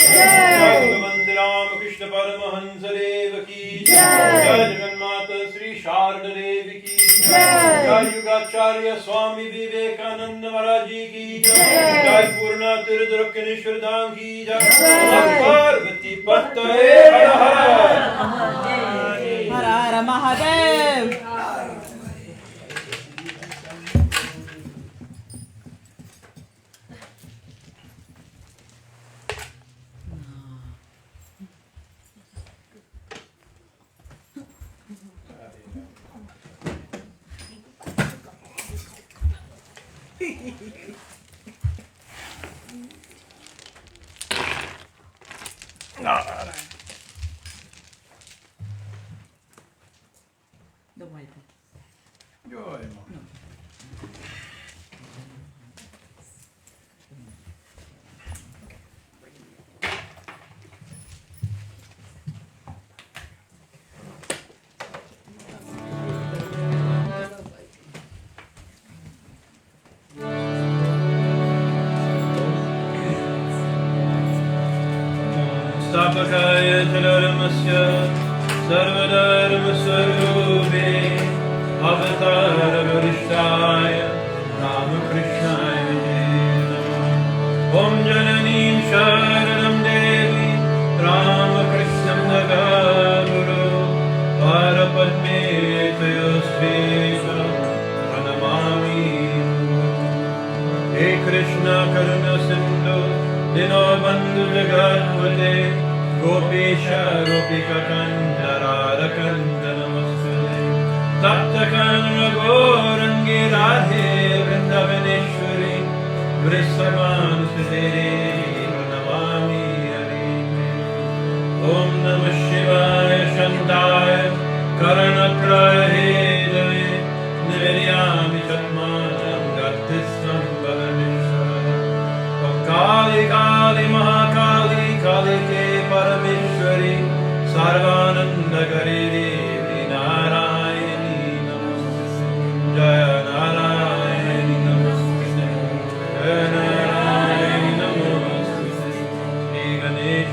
जय भगवंत रामकृष्ण परमहंस देव की जय जगन्माता श्री शारदा देवी की जय युगाचार्य स्वामी विवेकानंद महाराज जी की जय पूर्ण तीर्थरक्षणेश्वर धाम की जय पार्वती पतये हर हर महादेव। स्थापकाय च धर्मस्य सर्वधर्मस्वरूपे अवतारवरिष्ठाय रामकृष्णाय नमः। ॐ जननीं शरणं देवी रामकृष्णं जगद्गुरो हरपद्मे तयोस्ते प्रणमामि। हे कृष्ण करुण सिन्धु दीनबन्धु जगत्पते गोपीश गोपिकाकन्द राधाकान्त नमस्ते। तप्तकानन गौरङ्गी राधे वृन्दावनेश्वरी वृषभानुसुते प्रणमामि हरे। ॐ नमः शिवाय शान्ताय करुणाकराय जये निर्यामि चत्मानं गतिस्थं परमेश्वर। काली काली महाकाली काली के परमेश्वरी सर्वानंदकरी देवी नारायणी नमस्ते। जय नारायणी नमस्ते। जय नारायणी नमस्ते। Shri Ganesh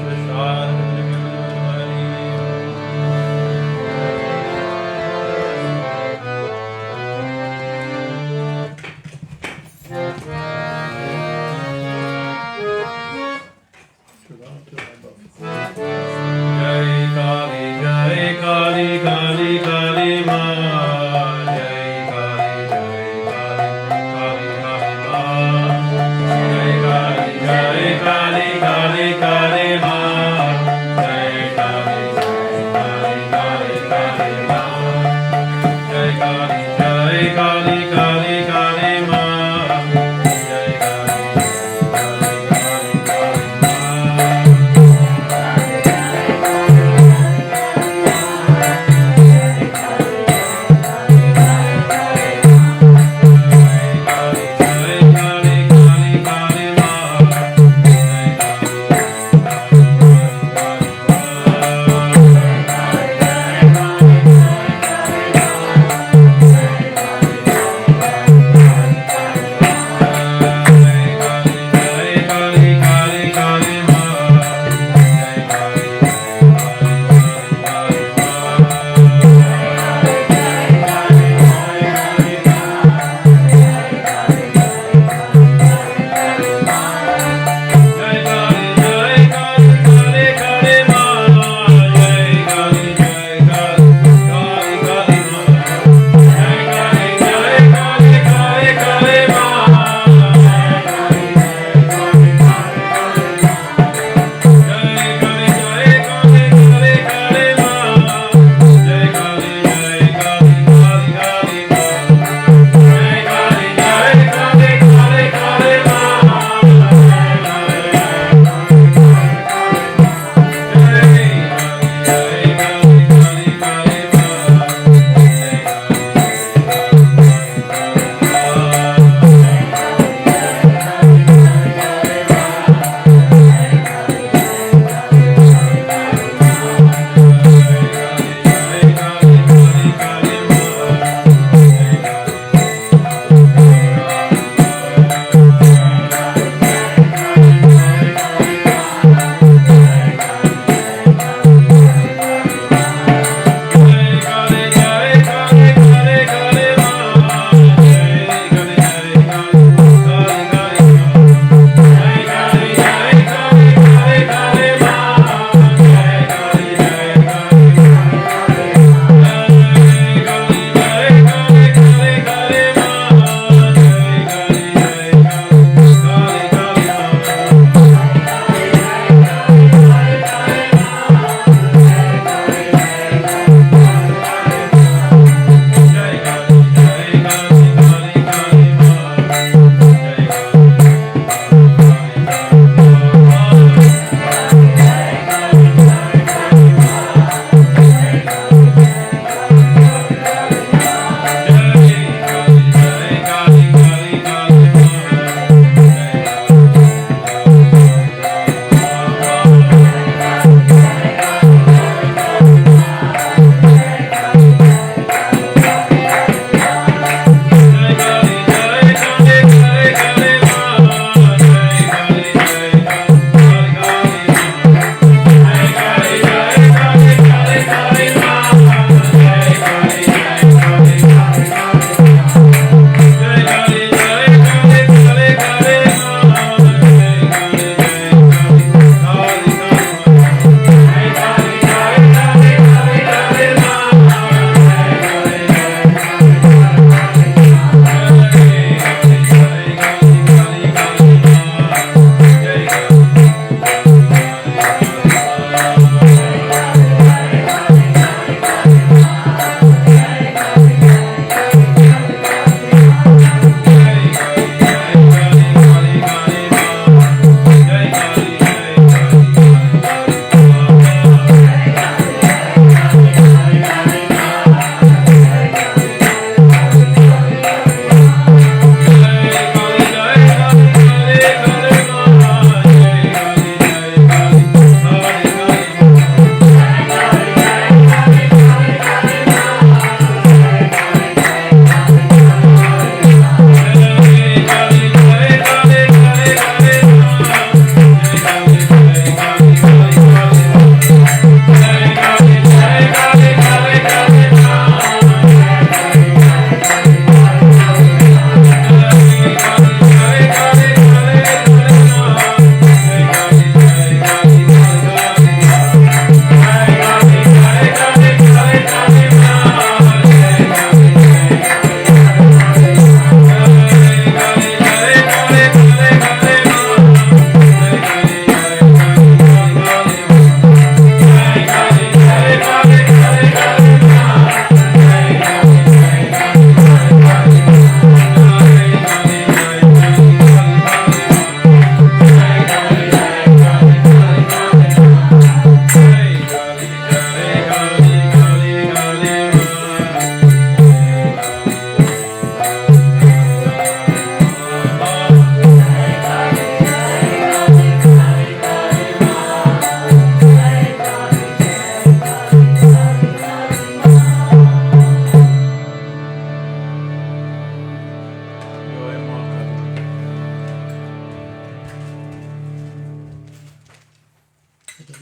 That's the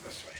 best way.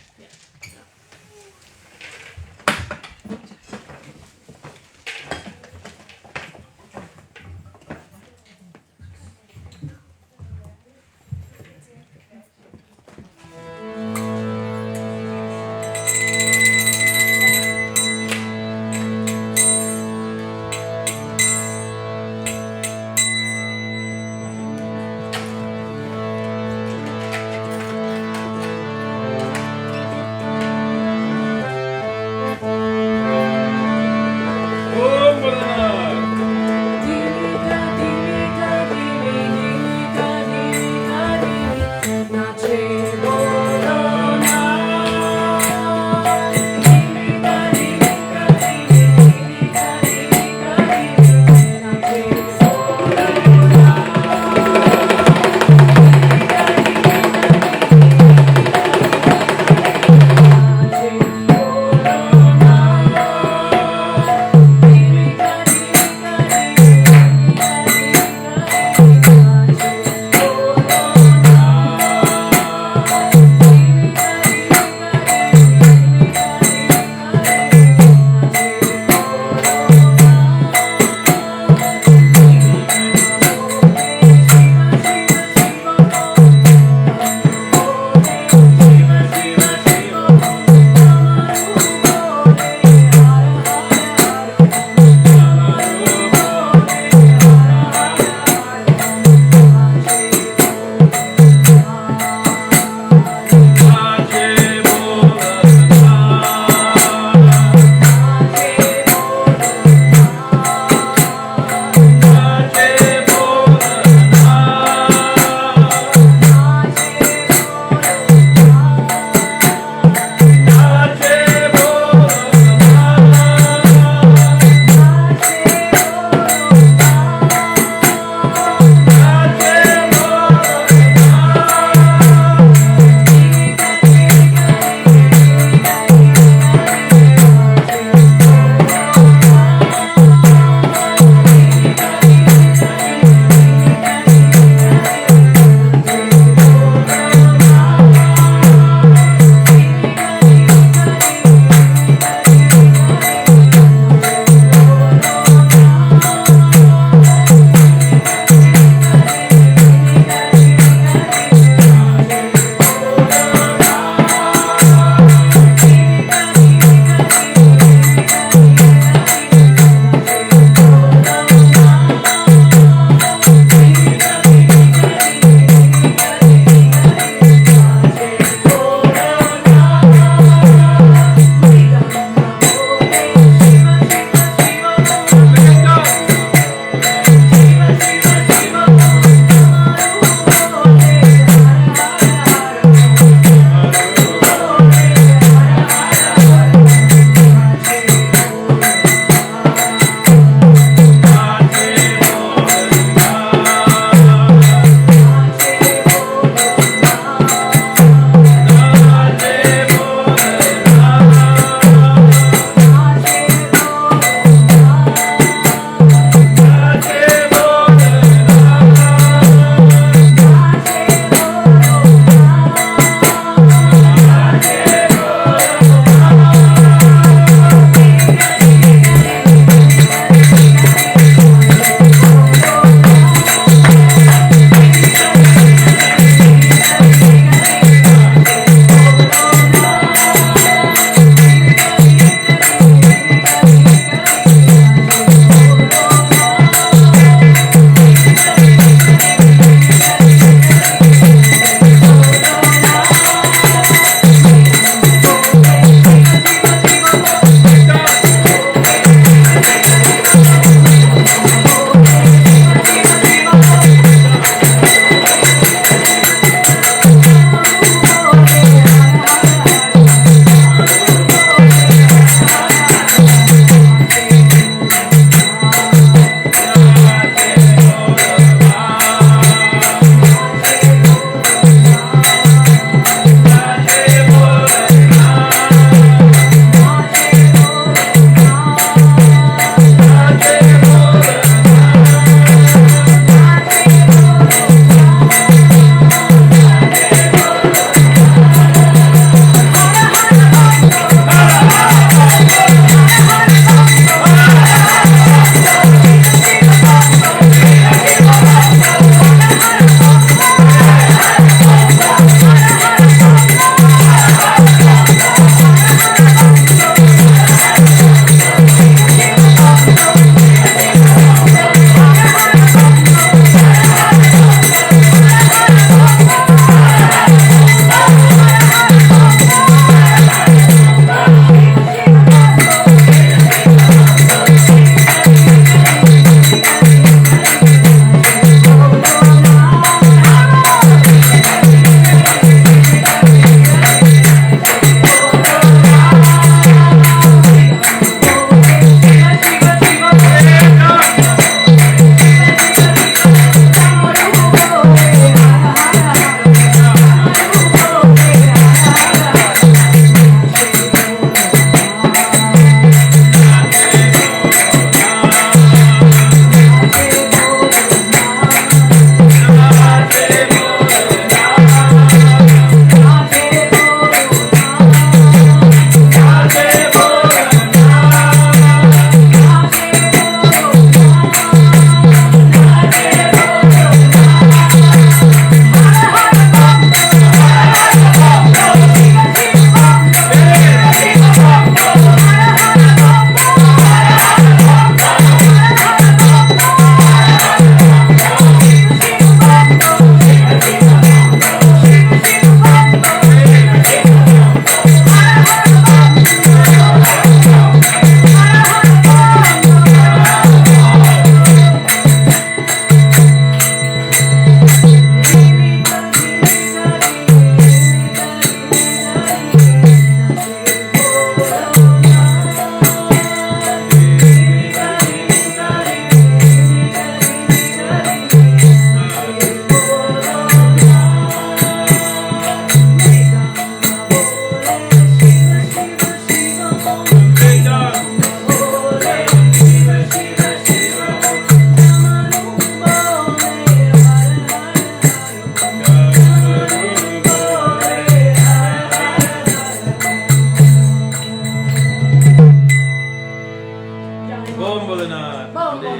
Om Bholenath. Bom, Hare. bom.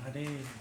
Hare.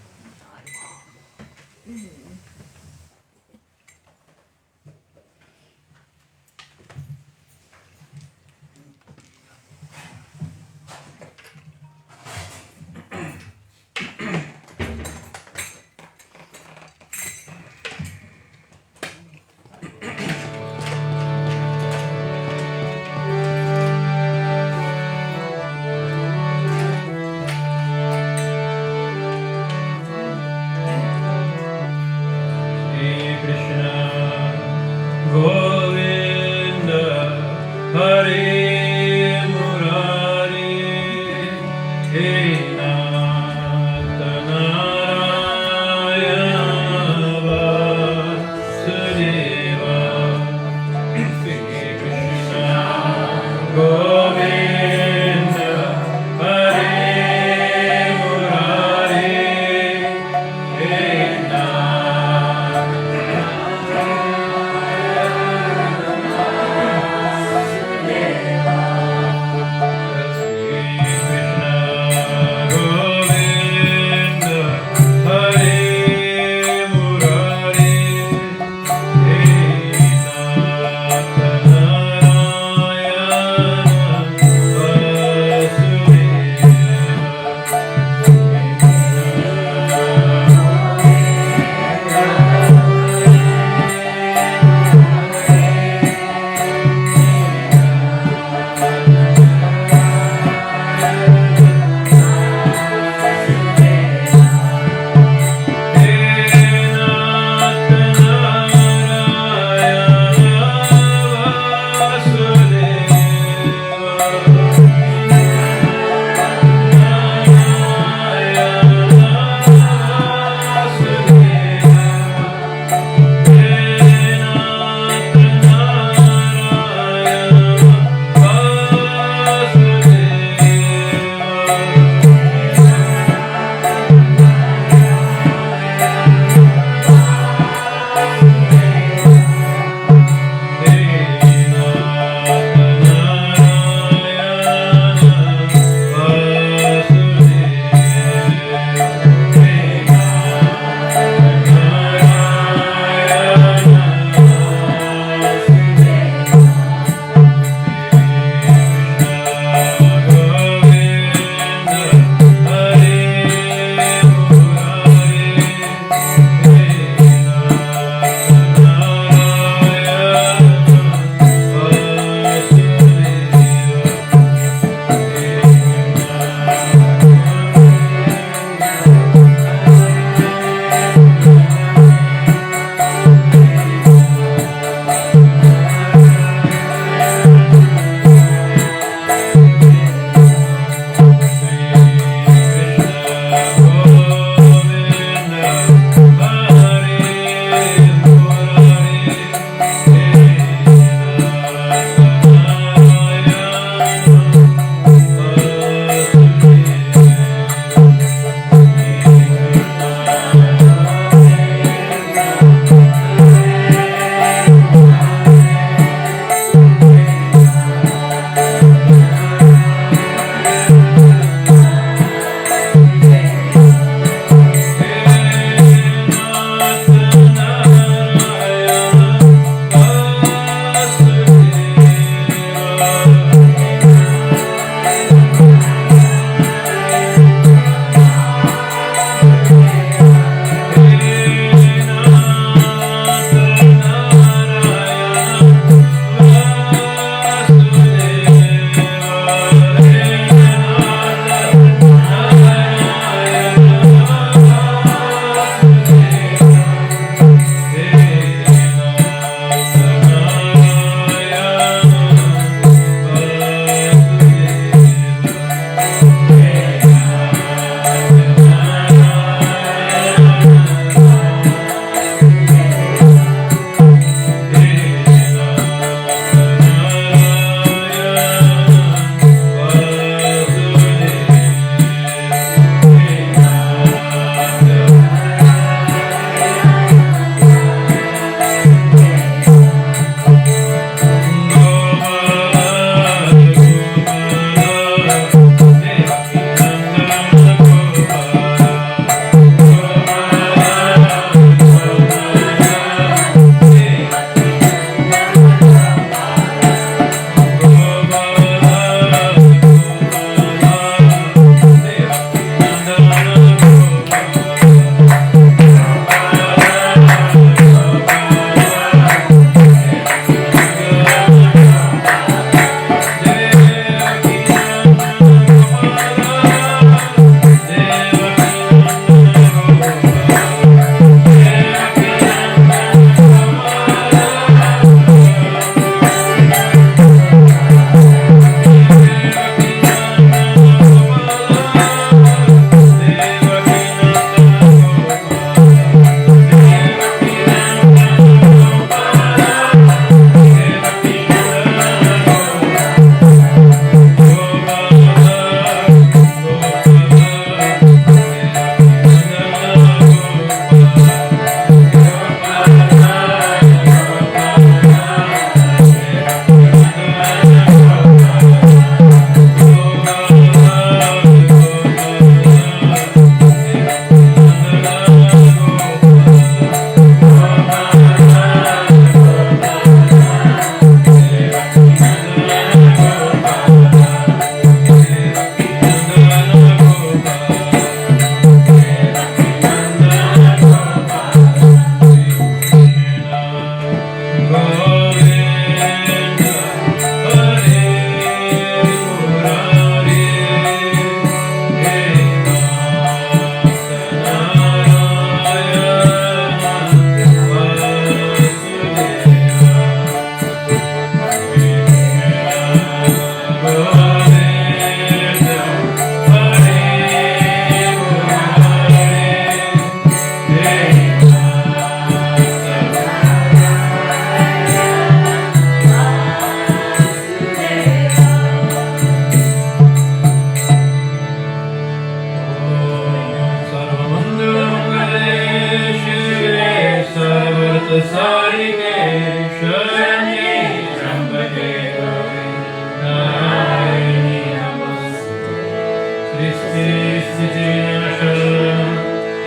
Srishti Sthiti Naşaram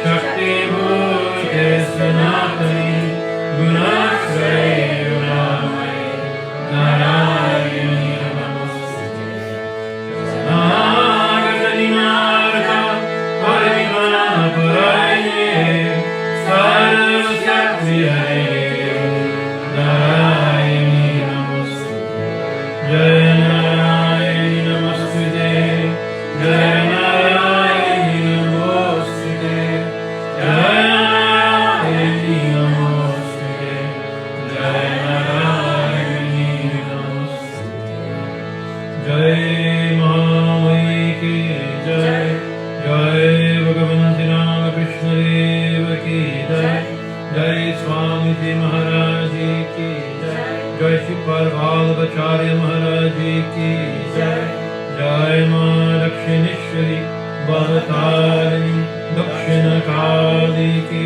Shakti Bhute Sanatani Gunashraya Gunamaya Narayani Namostute Nagatani Narata Parivana Parayane Sarva-jñā Narayani Namostute Jaya Narayani Namostute Jaya Narayani Namostute Jaya Narayani Namostute Jaya Narayani Namostute Jai Mahamaya ki Jai Jai Bhagavanti Ramakrishna Deva ki Jai Jai Swami Maharaj ki Jai Jai hara-vallabhā Maharaj ki Jai Jai Ma Dakshineshwari Bhavatārini Dakshina Kālī ki